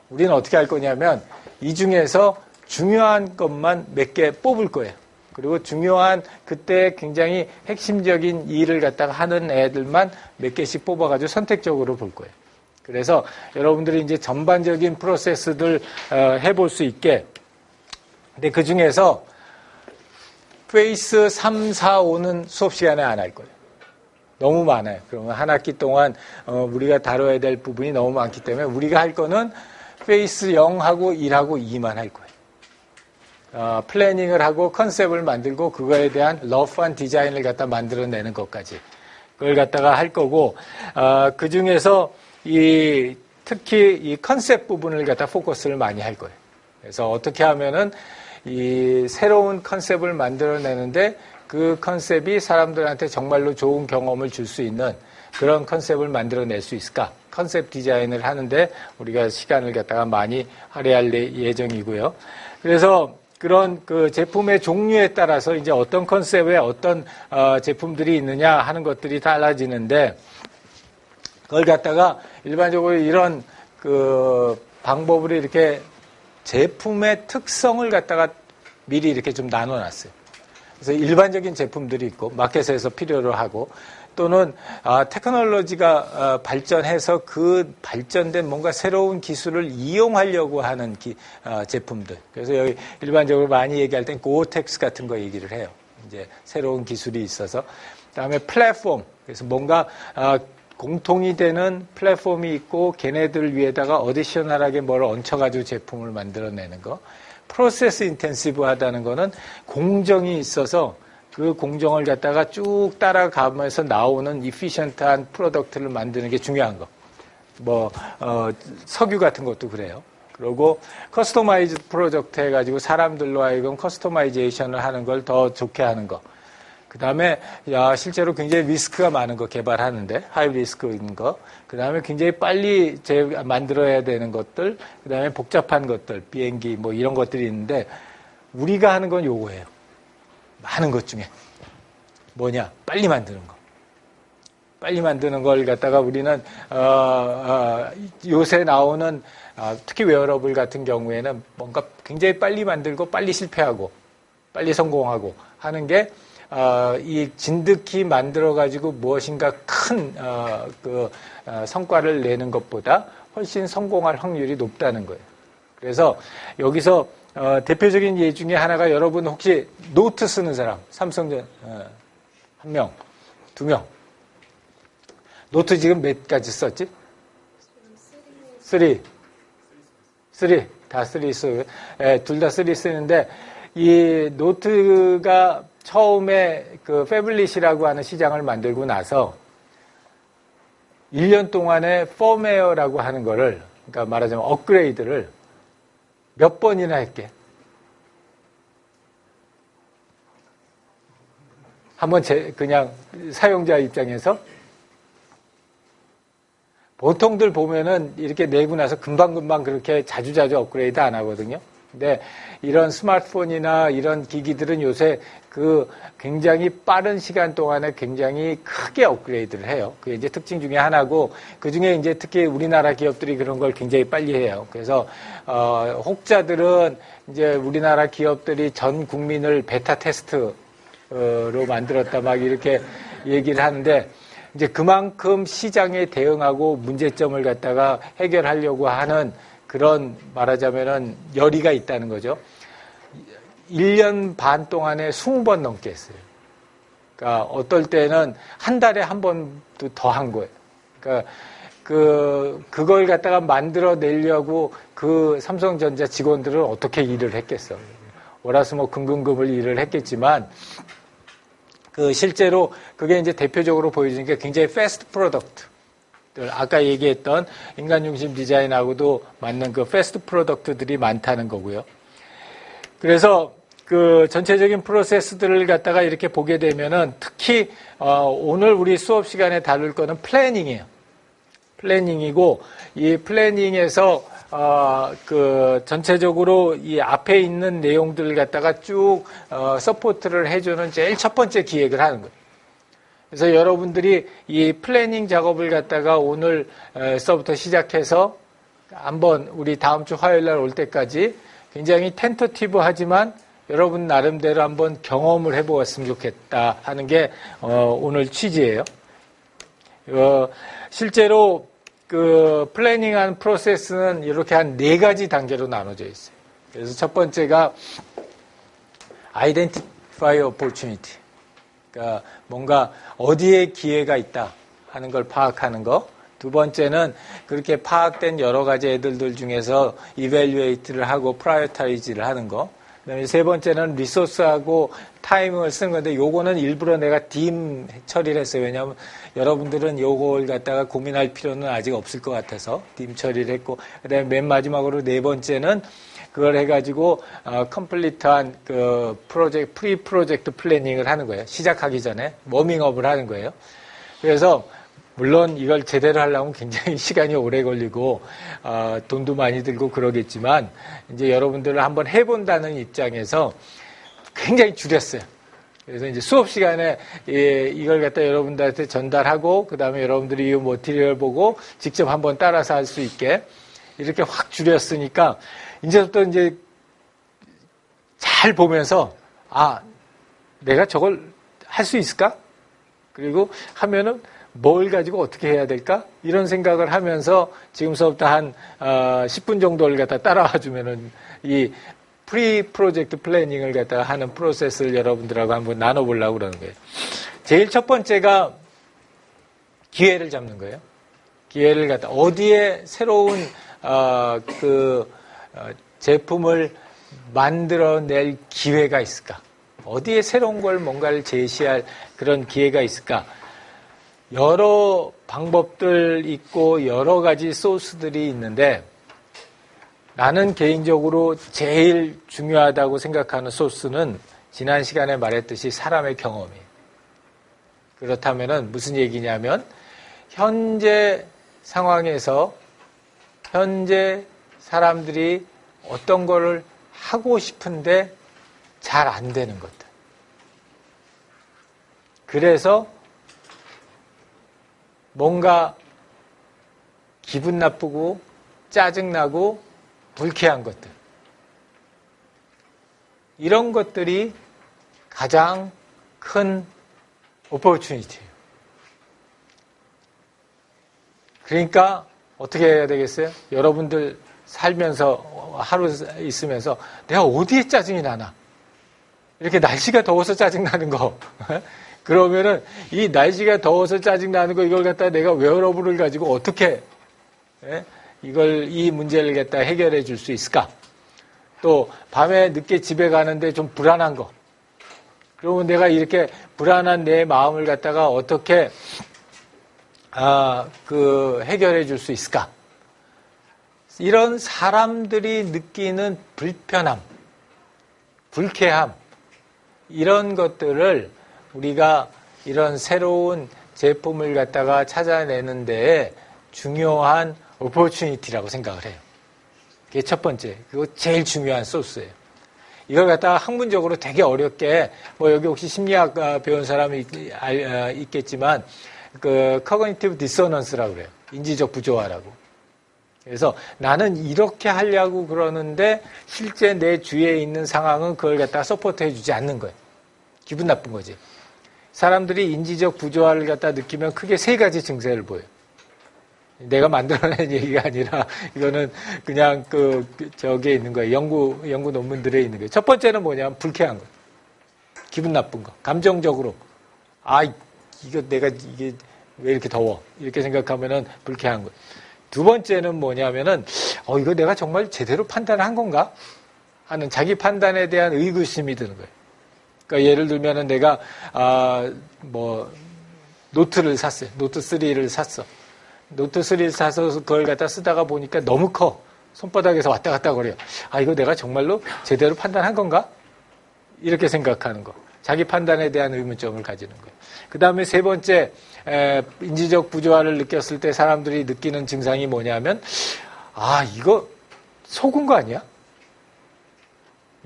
우리는 어떻게 할 거냐면 이 중에서 중요한 것만 몇 개 뽑을 거예요. 그리고 중요한 그때 굉장히 핵심적인 일을 갖다가 하는 애들만 몇 개씩 뽑아가지고 선택적으로 볼 거예요. 그래서 여러분들이 이제 전반적인 프로세스들 해볼 수 있게. 근데 그 중에서 페이스 3, 4, 5는 수업 시간에 안 할 거예요. 너무 많아요. 그러면 한 학기 동안 우리가 다뤄야 될 부분이 너무 많기 때문에 우리가 할 거는 페이스 0하고 1하고 2만 할 거예요. 플래닝을 하고 컨셉을 만들고 그거에 대한 러프한 디자인을 갖다 만들어내는 것까지 그걸 갖다가 할 거고 그 중에서 특히 이 컨셉 부분을 갖다 포커스를 많이 할 거예요. 그래서 어떻게 하면은 이 새로운 컨셉을 만들어내는데 그 컨셉이 사람들한테 정말로 좋은 경험을 줄 수 있는 그런 컨셉을 만들어낼 수 있을까? 컨셉 디자인을 하는데 우리가 시간을 갖다가 많이 할애할 예정이고요. 그래서 그런 그 제품의 종류에 따라서 이제 어떤 컨셉에 어떤 제품들이 있느냐 하는 것들이 달라지는데 그걸 갖다가 일반적으로 이런 그 방법으로 이렇게 제품의 특성을 갖다가 미리 이렇게 좀 나눠놨어요. 그래서 일반적인 제품들이 있고 마켓에서 필요로 하고 또는 테크놀로지가 발전해서 그 발전된 뭔가 새로운 기술을 이용하려고 하는 제품들. 그래서 여기 일반적으로 많이 얘기할 땐 고텍스 같은 거 얘기를 해요. 이제 새로운 기술이 있어서. 그다음에 플랫폼. 그래서 뭔가 공통이 되는 플랫폼이 있고 걔네들 위에다가 어디셔널하게 뭘 얹혀가지고 제품을 만들어내는 거. 프로세스 인텐시브 하다는 거는 공정이 있어서 그 공정을 갖다가 쭉 따라가면서 나오는 이피션트한 프로덕트를 만드는 게 중요한 거. 석유 같은 것도 그래요. 그리고 커스터마이즈 프로젝트 해가지고 사람들로 하여금 커스터마이제이션을 하는 걸 더 좋게 하는 거. 그 다음에 실제로 굉장히 리스크가 많은 거 개발하는데 하이 리스크인 거. 그 다음에 굉장히 빨리 만들어야 되는 것들. 그 다음에 복잡한 것들, 비행기 뭐 이런 것들이 있는데 우리가 하는 건 요거예요. 많은 것 중에 뭐냐? 빨리 만드는 거. 빨리 만드는 걸 갖다가 우리는 요새 나오는 특히 웨어러블 같은 경우에는 뭔가 굉장히 빨리 만들고 빨리 실패하고 빨리 성공하고 하는 게 이 진득히 만들어가지고 무엇인가 큰 성과를 내는 것보다 훨씬 성공할 확률이 높다는 거예요. 그래서 여기서 대표적인 예 중에 하나가 여러분 혹시 노트 쓰는 사람, 삼성전 한 명, 두 명. 노트 지금 몇 가지 썼지? 3. 다 3 써요. 둘 다 3 쓰는데 이 노트가 처음에 그 패블릿이라고 하는 시장을 만들고 나서 1년 동안에 펌웨어라고 하는 거를 그러니까 말하자면 업그레이드를 몇 번이나 했게? 한번 그냥 사용자 입장에서 보통들 보면은 이렇게 내고 나서 금방금방 그렇게 자주자주 업그레이드 안 하거든요. 근데 이런 스마트폰이나 이런 기기들은 요새 그 굉장히 빠른 시간 동안에 굉장히 크게 업그레이드를 해요. 그게 이제 특징 중에 하나고, 그 중에 이제 특히 우리나라 기업들이 그런 걸 굉장히 빨리 해요. 그래서, 혹자들은 이제 우리나라 기업들이 전 국민을 베타 테스트로 만들었다 막 이렇게 얘기를 하는데, 이제 그만큼 시장에 대응하고 문제점을 갖다가 해결하려고 하는 그런 말하자면은 열의가 있다는 거죠. 1년 반 동안에 20번 넘게 했어요. 그러니까 어떨 때는 한 달에 한 번도 더 한 거예요. 그러니까 그걸 갖다가 만들어내려고 그 삼성전자 직원들은 어떻게 일을 했겠어. 월화수목금금금을 일을 했겠지만, 실제로 그게 이제 대표적으로 보여주는 게 굉장히 패스트 프로덕트. 아까 얘기했던 인간 중심 디자인하고도 맞는 그 패스트 프로덕트들이 많다는 거고요. 그래서 그 전체적인 프로세스들을 갖다가 이렇게 보게 되면은 특히 오늘 우리 수업 시간에 다룰 거는 플래닝이에요. 플래닝이고, 이 플래닝에서 그 전체적으로 이 앞에 있는 내용들을 갖다가 쭉 서포트를 해주는 제일 첫 번째 기획을 하는 거예요. 그래서 여러분들이 이 플래닝 작업을 갖다가 오늘서부터 시작해서 한번 우리 다음 주 화요일 날 올 때까지 굉장히 텐터티브 하지만 여러분 나름대로 한번 경험을 해보았으면 좋겠다 하는 게 오늘 취지예요. 실제로 그 플래닝한 프로세스는 이렇게 한 4가지 단계로 나눠져 있어요. 그래서 첫 번째가 Identify Opportunity. 그러니까 뭔가 어디에 기회가 있다 하는 걸 파악하는 거. 두 번째는 그렇게 파악된 여러 가지 애들들 중에서 evaluate를 하고 prioritize를 하는 거. 그다음에 세 번째는 리소스하고 타이밍을 쓰는 건데, 요거는 일부러 내가 딤 처리를 했어요. 왜냐하면 여러분들은 요걸 갖다가 고민할 필요는 아직 없을 것 같아서 딤 처리를 했고, 그다음에 맨 마지막으로 네 번째는 그걸 해가지고 컴플리트한 그 프리 프로젝트 플래닝을 하는 거예요. 시작하기 전에 워밍업을 하는 거예요. 그래서 물론 이걸 제대로 하려면 굉장히 시간이 오래 걸리고 돈도 많이 들고 그러겠지만, 이제 여러분들을 한번 해본다는 입장에서 굉장히 줄였어요. 그래서 이제 수업 시간에 이걸 갖다 여러분들한테 전달하고, 그 다음에 여러분들이 이 머티리얼 보고 직접 한번 따라서 할 수 있게 이렇게 확 줄였으니까, 이제부터 이제 잘 보면서, 내가 저걸 할 수 있을까? 그리고 하면은 뭘 가지고 어떻게 해야 될까? 이런 생각을 하면서 지금서부터 한 10분 정도를 갖다 따라와 주면은 이 프리 프로젝트 플래닝을 갖다가 하는 프로세스를 여러분들하고 한번 나눠보려고 그러는 거예요. 제일 첫 번째가 기회를 잡는 거예요. 기회를 갖다 어디에 새로운 제품을 만들어낼 기회가 있을까? 어디에 새로운 걸 뭔가를 제시할 그런 기회가 있을까? 여러 방법들 있고 여러 가지 소스들이 있는데, 나는 개인적으로 제일 중요하다고 생각하는 소스는 지난 시간에 말했듯이 사람의 경험이에요. 그렇다면은 무슨 얘기냐면, 현재 상황에서 현재 사람들이 어떤 거를 하고 싶은데 잘 안 되는 것들. 그래서 뭔가 기분 나쁘고 짜증나고 불쾌한 것들. 이런 것들이 가장 큰 오퍼튜니티예요. 그러니까 어떻게 해야 되겠어요? 여러분들 살면서 하루 있으면서 내가 어디에 짜증이 나나? 이렇게 날씨가 더워서 짜증나는 거. 그러면은 이 날씨가 더워서 짜증나는 거, 이걸 갖다 내가 웨어러블을 가지고 어떻게 이 문제를 갖다 해결해 줄 수 있을까? 또 밤에 늦게 집에 가는데 좀 불안한 거. 그러면 내가 이렇게 불안한 내 마음을 갖다가 어떻게 해결해 줄 수 있을까? 이런 사람들이 느끼는 불편함, 불쾌함, 이런 것들을 우리가 이런 새로운 제품을 갖다가 찾아내는 데에 중요한 opportunity라고 생각을 해요. 그게 첫 번째. 그거 제일 중요한 소스예요. 이걸 갖다가 학문적으로 되게 어렵게, 뭐 여기 혹시 심리학 배운 사람이 있겠지만, 그 cognitive dissonance라고 그래요. 인지적 부조화라고. 그래서 나는 이렇게 하려고 그러는데 실제 내 주위에 있는 상황은 그걸 갖다가 서포트 해주지 않는 거예요. 기분 나쁜 거지. 사람들이 인지적 부조화를 갖다 느끼면 크게 세 가지 증세를 보여요. 내가 만들어낸 얘기가 아니라 이거는 그냥 저기에 있는 거예요. 연구 논문들에 있는 거예요. 첫 번째는 뭐냐면 불쾌한 거. 기분 나쁜 거. 감정적으로. 이게 왜 이렇게 더워? 이렇게 생각하면은 불쾌한 거. 두 번째는 뭐냐면은, 이거 내가 정말 제대로 판단한 건가? 하는 자기 판단에 대한 의구심이 드는 거예요. 그러니까 예를 들면은 내가, 노트를 샀어요. 노트 3를 샀어. 노트 3를 사서 그걸 갖다 쓰다가 보니까 너무 커. 손바닥에서 왔다 갔다 거려요. 이거 내가 정말로 제대로 판단한 건가? 이렇게 생각하는 거. 자기 판단에 대한 의문점을 가지는 거예요. 그 다음에 세 번째, 인지적 부조화를 느꼈을 때 사람들이 느끼는 증상이 뭐냐면, 이거 속은 거 아니야?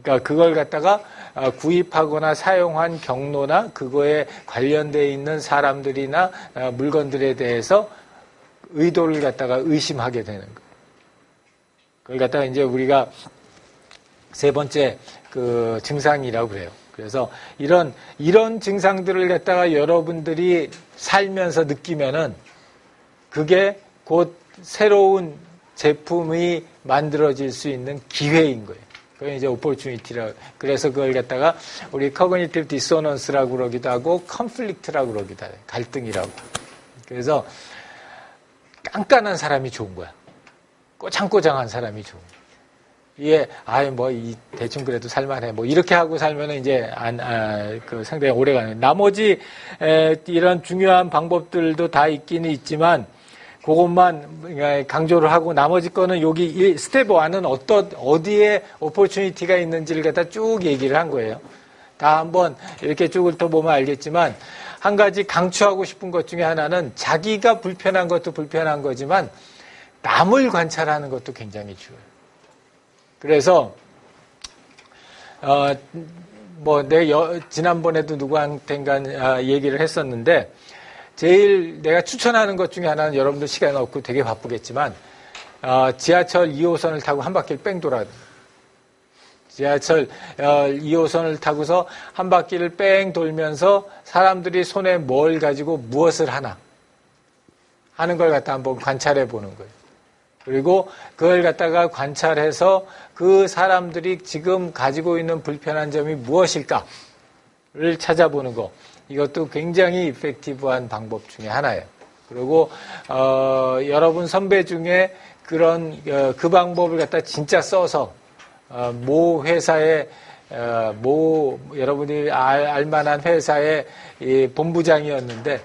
그러니까 그걸 갖다가 구입하거나 사용한 경로나 그거에 관련되어 있는 사람들이나 물건들에 대해서 의도를 갖다가 의심하게 되는 거예요. 그걸 갖다가 이제 우리가 세 번째 그 증상이라고 그래요. 그래서 이런 증상들을 갖다가 여러분들이 살면서 느끼면은 그게 곧 새로운 제품이 만들어질 수 있는 기회인 거예요. 그게 이제 opportunity라고. 그래서 그걸 갖다가 우리 cognitive dissonance라고 그러기도 하고 conflict라고 그러기도 해요. 갈등이라고. 그래서 깐깐한 사람이 좋은 거야. 꼬장꼬장한 사람이 좋은 거야. 이게, 대충 그래도 살만해. 이렇게 하고 살면은 이제, 상당히 오래 가는. 나머지, 이런 중요한 방법들도 다 있기는 있지만, 그것만 강조를 하고, 나머지 거는 여기 스텝 1은 어디에 오퍼추니티가 있는지를 갖다 쭉 얘기를 한 거예요. 다 한번 이렇게 쭉 훑어보면 알겠지만, 한 가지 강추하고 싶은 것 중에 하나는 자기가 불편한 것도 불편한 거지만, 남을 관찰하는 것도 굉장히 중요해요. 그래서 내가 지난번에도 누구한텐가 얘기를 했었는데 제일 내가 추천하는 것 중에 하나는 여러분들 시간 없고 되게 바쁘겠지만 지하철 2호선을 타고 한 바퀴를 뺑 돌아야 돼요. 지하철 2호선을 타고서 한 바퀴를 뺑 돌면서 사람들이 손에 뭘 가지고 무엇을 하나 하는 걸 갖다 한번 관찰해 보는 거예요. 그리고 그걸 갖다가 관찰해서 그 사람들이 지금 가지고 있는 불편한 점이 무엇일까를 찾아보는 거. 이것도 굉장히 이펙티브한 방법 중에 하나예요. 그리고 여러분 선배 중에 그 방법을 갖다 진짜 써서 모 회사에 여러분이 알만한 회사의 본부장이었는데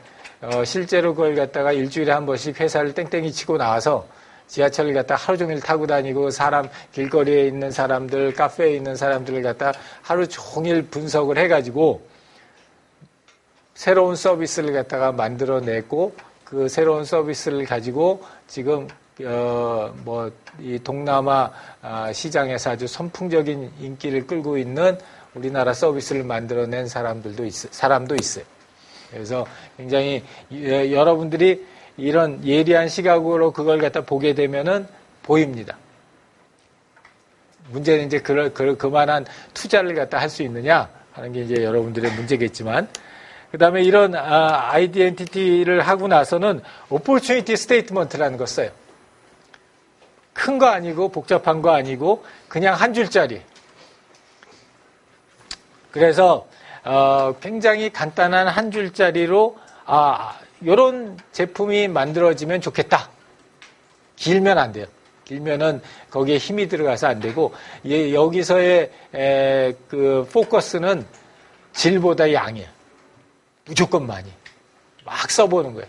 실제로 그걸 갖다가 일주일에 한 번씩 회사를 땡땡이 치고 나와서 지하철을 갖다 하루 종일 타고 다니고 길거리에 있는 사람들, 카페에 있는 사람들을 갖다 하루 종일 분석을 해가지고 새로운 서비스를 갖다가 만들어내고 그 새로운 서비스를 가지고 지금 이 동남아 시장에서 아주 선풍적인 인기를 끌고 있는 우리나라 서비스를 만들어낸 사람도 있어요. 그래서 굉장히 여러분들이 이런 예리한 시각으로 그걸 갖다 보게 되면은 보입니다. 문제는 이제 그만한 투자를 갖다 할 수 있느냐 하는 게 이제 여러분들의 문제겠지만, 그 다음에 이런 아이덴티티를 하고 나서는 opportunity statement라는 거 써요. 큰 거 아니고 복잡한 거 아니고 그냥 한 줄짜리. 그래서 굉장히 간단한 한 줄짜리로 이런 제품이 만들어지면 좋겠다. 길면 안 돼요. 길면은 거기에 힘이 들어가서 안 되고 여기서의 그 포커스는 질보다 양이에요. 무조건 많이 막 써보는 거예요.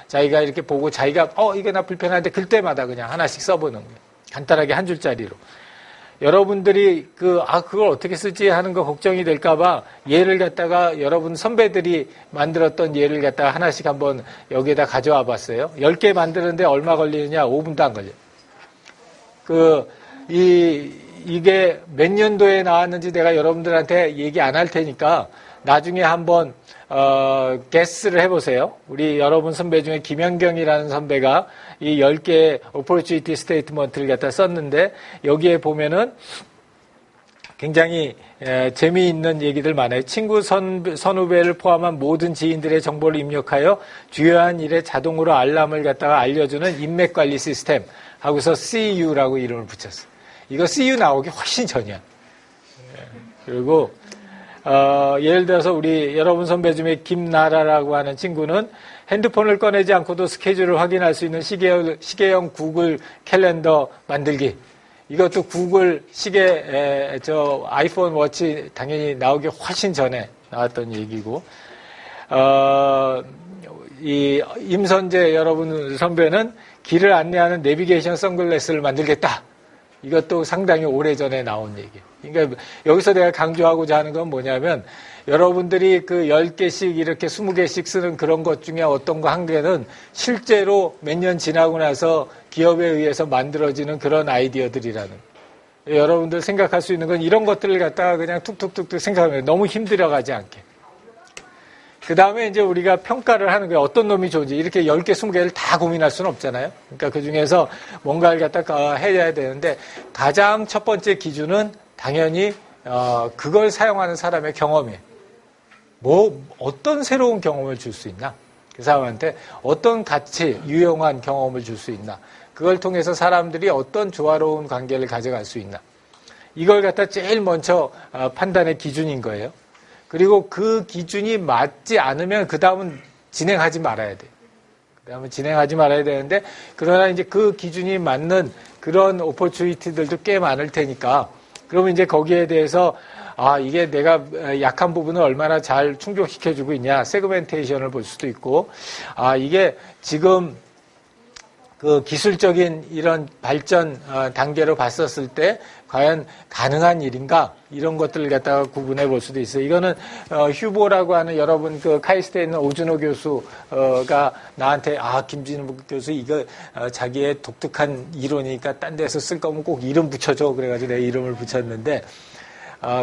자기가 이렇게 보고 자기가 이거 나 불편한데 그때마다 그냥 하나씩 써보는 거예요. 간단하게 한 줄짜리로. 여러분들이 그걸 어떻게 쓰지 하는 거 걱정이 될까봐 예를 갖다가 여러분 선배들이 만들었던 예를 갖다가 하나씩 한번 여기에다 가져와 봤어요. 10개 만드는데 얼마 걸리느냐? 5분도 안 걸려요. 이게 몇 년도에 나왔는지 내가 여러분들한테 얘기 안 할 테니까 나중에 한번 게스를 해보세요. 우리 여러분 선배 중에 김현경이라는 선배가 이 10개의 opportunity statement를 갖다 썼는데 여기에 보면은 굉장히 재미있는 얘기들 많아요. 친구, 선후배를 포함한 모든 지인들의 정보를 입력하여 주요한 일에 자동으로 알람을 갖다가 알려주는 인맥 관리 시스템 하고서 CU라고 이름을 붙였어요. 이거 CU 나오기 훨씬 전이야. 그리고 예를 들어서 우리 여러분 선배 중에 김나라라고 하는 친구는 핸드폰을 꺼내지 않고도 스케줄을 확인할 수 있는 시계형 구글 캘린더 만들기. 이것도 구글 아이폰 워치 당연히 나오기 훨씬 전에 나왔던 얘기고, 이 임선재 여러분 선배는 길을 안내하는 내비게이션 선글라스를 만들겠다. 이것도 상당히 오래전에 나온 얘기예요. 그러니까 여기서 내가 강조하고자 하는 건 뭐냐면 여러분들이 10개씩 이렇게 20개씩 쓰는 그런 것 중에 어떤 거 한 개는 실제로 몇 년 지나고 나서 기업에 의해서 만들어지는 그런 아이디어들이라는. 여러분들 생각할 수 있는 건 이런 것들을 갖다가 그냥 툭툭툭툭 생각하면 너무 힘들어가지 않게. 그 다음에 이제 우리가 평가를 하는 거예요. 어떤 놈이 좋은지. 이렇게 10개, 20개를 다 고민할 수는 없잖아요. 그러니까 그 중에서 뭔가를 갖다가 해야 되는데 가장 첫 번째 기준은 당연히 그걸 사용하는 사람의 경험이에요. 어떤 새로운 경험을 줄 수 있나? 그 사람한테 어떤 가치, 유용한 경험을 줄 수 있나? 그걸 통해서 사람들이 어떤 조화로운 관계를 가져갈 수 있나? 이걸 갖다 제일 먼저 판단의 기준인 거예요. 그리고 그 기준이 맞지 않으면 그 다음은 진행하지 말아야 돼. 그 다음은 진행하지 말아야 되는데, 그러나 이제 그 기준이 맞는 그런 오퍼추니티들도 꽤 많을 테니까, 그러면 이제 거기에 대해서 이게 내가 약한 부분을 얼마나 잘 충족시켜주고 있냐, 세그멘테이션을 볼 수도 있고, 이게 지금 그 기술적인 이런 발전 단계로 봤었을 때 과연 가능한 일인가, 이런 것들을 갖다가 구분해 볼 수도 있어요. 이거는 휴보라고 하는 여러분 카이스트에 있는 오준호 교수가 나한테 김진우 교수 이거 자기의 독특한 이론이니까 딴 데서 쓸 거면 꼭 이름 붙여줘, 그래가지고 내가 이름을 붙였는데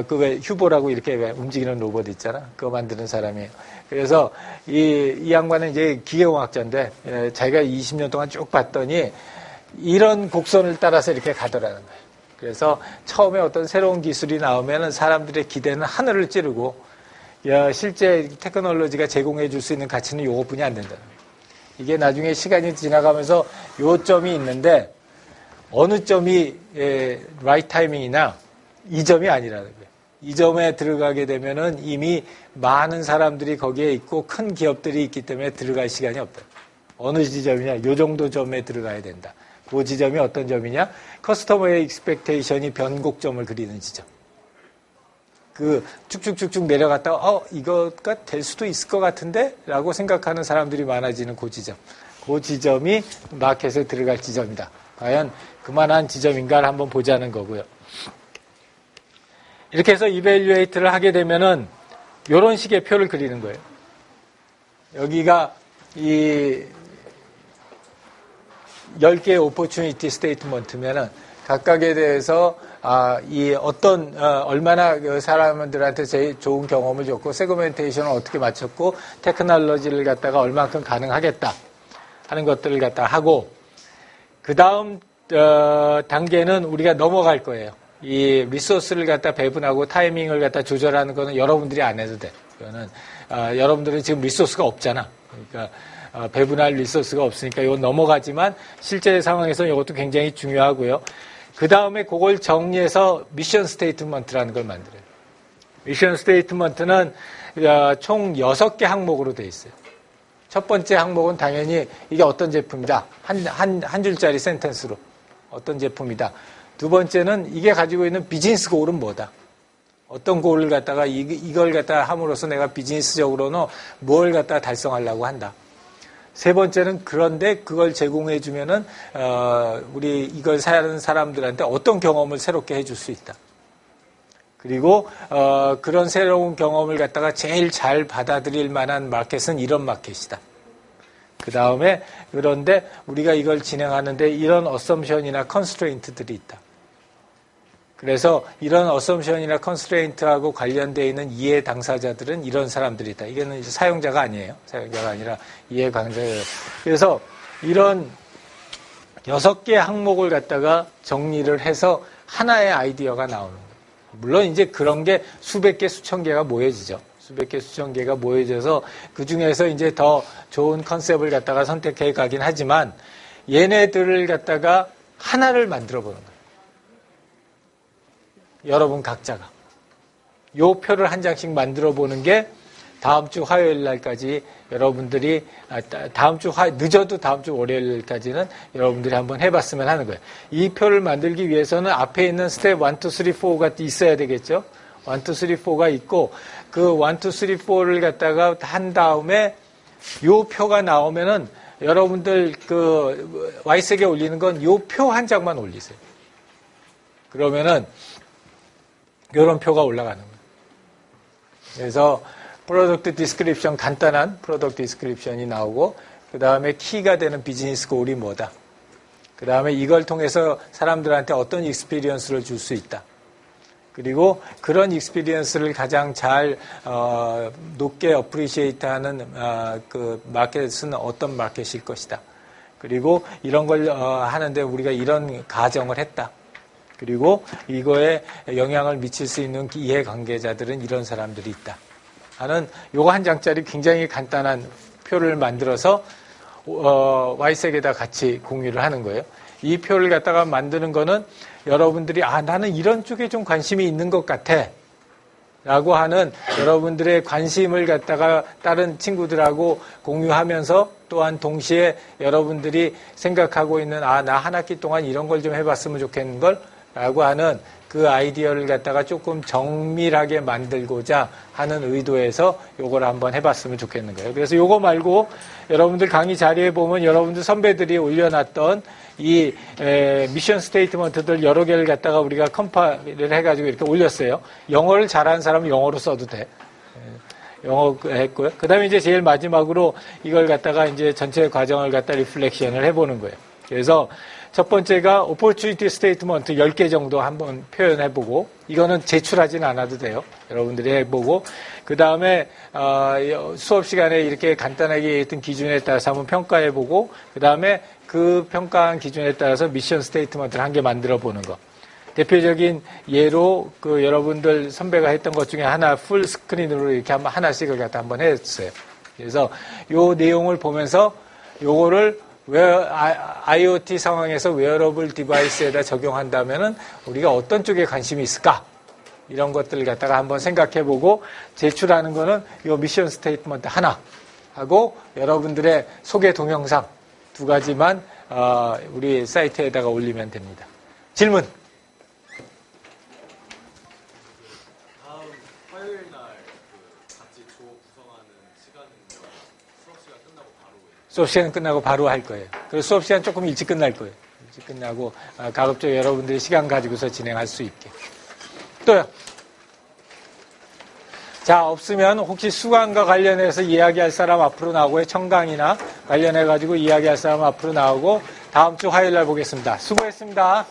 그 왜 휴보라고 이렇게 왜 움직이는 로봇 있잖아, 그거 만드는 사람이에요. 그래서 이 양반은 이제 기계공학자인데 자기가 20년 동안 쭉 봤더니 이런 곡선을 따라서 이렇게 가더라는 거예요. 그래서 처음에 어떤 새로운 기술이 나오면 사람들의 기대는 하늘을 찌르고 실제 테크놀로지가 제공해 줄 수 있는 가치는 요것뿐이 안 된다는 거예요. 이게 나중에 시간이 지나가면서 요점이 있는데 어느 점이 right 타이밍이나 이 점이 아니라는 거예요. 이 점에 들어가게 되면은 이미 많은 사람들이 거기에 있고 큰 기업들이 있기 때문에 들어갈 시간이 없다. 어느 지점이냐? 요 정도 점에 들어가야 된다. 그 지점이 어떤 점이냐? 커스터머의 익스펙테이션이 변곡점을 그리는 지점. 쭉쭉쭉쭉 내려갔다가 이거가 될 수도 있을 것 같은데? 라고 생각하는 사람들이 많아지는 그 지점. 그 지점이 마켓에 들어갈 지점이다. 과연 그만한 지점인가를 한번 보자는 거고요. 이렇게 해서 이밸류에이트를 하게 되면은 이런 식의 표를 그리는 거예요. 여기가 이 10개의 오퍼추니티 스테이트먼트면은 각각에 대해서 이 어떤 얼마나 그 사람들한테 제일 좋은 경험을 줬고 세그멘테이션을 어떻게 맞췄고 테크놀로지를 갖다가 얼마큼 가능하겠다 하는 것들을 갖다 하고, 그 다음 단계는 우리가 넘어갈 거예요. 이 리소스를 갖다 배분하고 타이밍을 갖다 조절하는 거는 여러분들이 안 해도 돼. 그거는 여러분들은 지금 리소스가 없잖아. 그러니까 배분할 리소스가 없으니까 이건 넘어가지만 실제 상황에서 이것도 굉장히 중요하고요. 그 다음에 그걸 정리해서 미션 스테이트먼트라는 걸 만들어요. 미션 스테이트먼트는 총 6개 항목으로 돼 있어요. 첫 번째 항목은 당연히 이게 어떤 제품이다. 한 줄짜리 센텐스로 어떤 제품이다. 두 번째는 이게 가지고 있는 비즈니스 골은 뭐다. 어떤 골을 갖다가 이걸 갖다가 함으로써 내가 비즈니스적으로는 뭘 갖다가 달성하려고 한다. 세 번째는 그런데 그걸 제공해 주면은 우리 이걸 사는 사람들한테 어떤 경험을 새롭게 해줄 수 있다. 그리고 그런 새로운 경험을 갖다가 제일 잘 받아들일 만한 마켓은 이런 마켓이다. 그 다음에 그런데 우리가 이걸 진행하는데 이런 어썸션이나 컨스트레인트들이 있다. 그래서 이런 어썸션이나 컨스트레인트하고 관련되어 있는 이해 당사자들은 이런 사람들이 있다. 이게는 이제 사용자가 아니에요. 사용자가 아니라 이해 강자예요. 그래서 이런 6개 항목을 갖다가 정리를 해서 하나의 아이디어가 나오는 거예요. 물론 이제 그런 게 수백 개, 수천 개가 모여지죠. 수백 개, 수천 개가 모여져서 그 중에서 이제 더 좋은 컨셉을 갖다가 선택해 가긴 하지만 얘네들을 갖다가 하나를 만들어 보는 거예요. 여러분 각자가. 요 표를 한 장씩 만들어 보는 게 다음 주 화요일 날까지 여러분들이, 늦어도 다음 주 월요일까지는 여러분들이 한번 해봤으면 하는 거예요. 이 표를 만들기 위해서는 앞에 있는 스텝 1, 2, 3, 4가 있어야 되겠죠? 1, 2, 3, 4가 있고, 그 1, 2, 3, 4를 갖다가 한 다음에 요 표가 나오면은 여러분들 그 Y색에 올리는 건 요 표 한 장만 올리세요. 그러면은 이런 표가 올라가는 거예요. 그래서 프로덕트 디스크립션, 간단한 프로덕트 디스크립션이 나오고 그 다음에 키가 되는 비즈니스 골이 뭐다. 그 다음에 이걸 통해서 사람들한테 어떤 익스피리언스를 줄 수 있다. 그리고 그런 익스피리언스를 가장 잘 높게 어프리시에이트하는 그 마켓은 어떤 마켓일 것이다. 그리고 이런 걸 하는데 우리가 이런 가정을 했다. 그리고 이거에 영향을 미칠 수 있는 이해관계자들은 이런 사람들이 있다. 하는 요거 한 장짜리 굉장히 간단한 표를 만들어서 Y색에다 같이 공유를 하는 거예요. 이 표를 갖다가 만드는 거는 여러분들이 나는 이런 쪽에 좀 관심이 있는 것 같아 라고 하는 여러분들의 관심을 갖다가 다른 친구들하고 공유하면서 또한 동시에 여러분들이 생각하고 있는 나 한 학기 동안 이런 걸 좀 해봤으면 좋겠는 걸 라고 하는 그 아이디어를 갖다가 조금 정밀하게 만들고자 하는 의도에서 요걸 한번 해봤으면 좋겠는 거예요. 그래서 요거 말고 여러분들 강의 자리에 보면 여러분들 선배들이 올려놨던 이 미션 스테이트먼트들 여러 개를 갖다가 우리가 컴파일을 해가지고 이렇게 올렸어요. 영어를 잘하는 사람은 영어로 써도 돼. 영어 했고요. 그 다음에 이제 제일 마지막으로 이걸 갖다가 이제 전체 과정을 갖다 리플렉션을 해보는 거예요. 그래서 첫 번째가 opportunity statement 10개 정도 한번 표현해보고 이거는 제출하지는 않아도 돼요. 여러분들이 해보고 그 다음에 수업 시간에 이렇게 간단하게 했던 기준에 따라서 한번 평가해보고 그 다음에 그 평가한 기준에 따라서 미션 스테이트먼트를 한 개 만들어보는 거. 대표적인 예로 그 여러분들 선배가 했던 것 중에 하나 풀 스크린으로 이렇게 한번 하나씩을 갖다 한번 했어요. 그래서 요 내용을 보면서 요거를 IoT 상황에서 웨어러블 디바이스에다 적용한다면은 우리가 어떤 쪽에 관심이 있을까? 이런 것들을 갖다가 한번 생각해보고 제출하는 거는 이 미션 스테이트먼트 하나 하고 여러분들의 소개 동영상 2가지만 우리 사이트에다가 올리면 됩니다. 질문? 다음 화요일 날 같이 조 구성하는 시간은요. 수업 시간 끝나고 바로 수업 시간 끝나고 바로 할 거예요. 그리고 수업 시간 조금 일찍 끝날 거예요. 일찍 끝나고 가급적 여러분들이 시간 가지고서 진행할 수 있게. 또요. 자, 없으면 혹시 수강과 관련해서 이야기할 사람 앞으로 나오고요. 청강이나 관련해가지고 이야기할 사람 앞으로 나오고 다음 주 화요일 날 보겠습니다. 수고했습니다.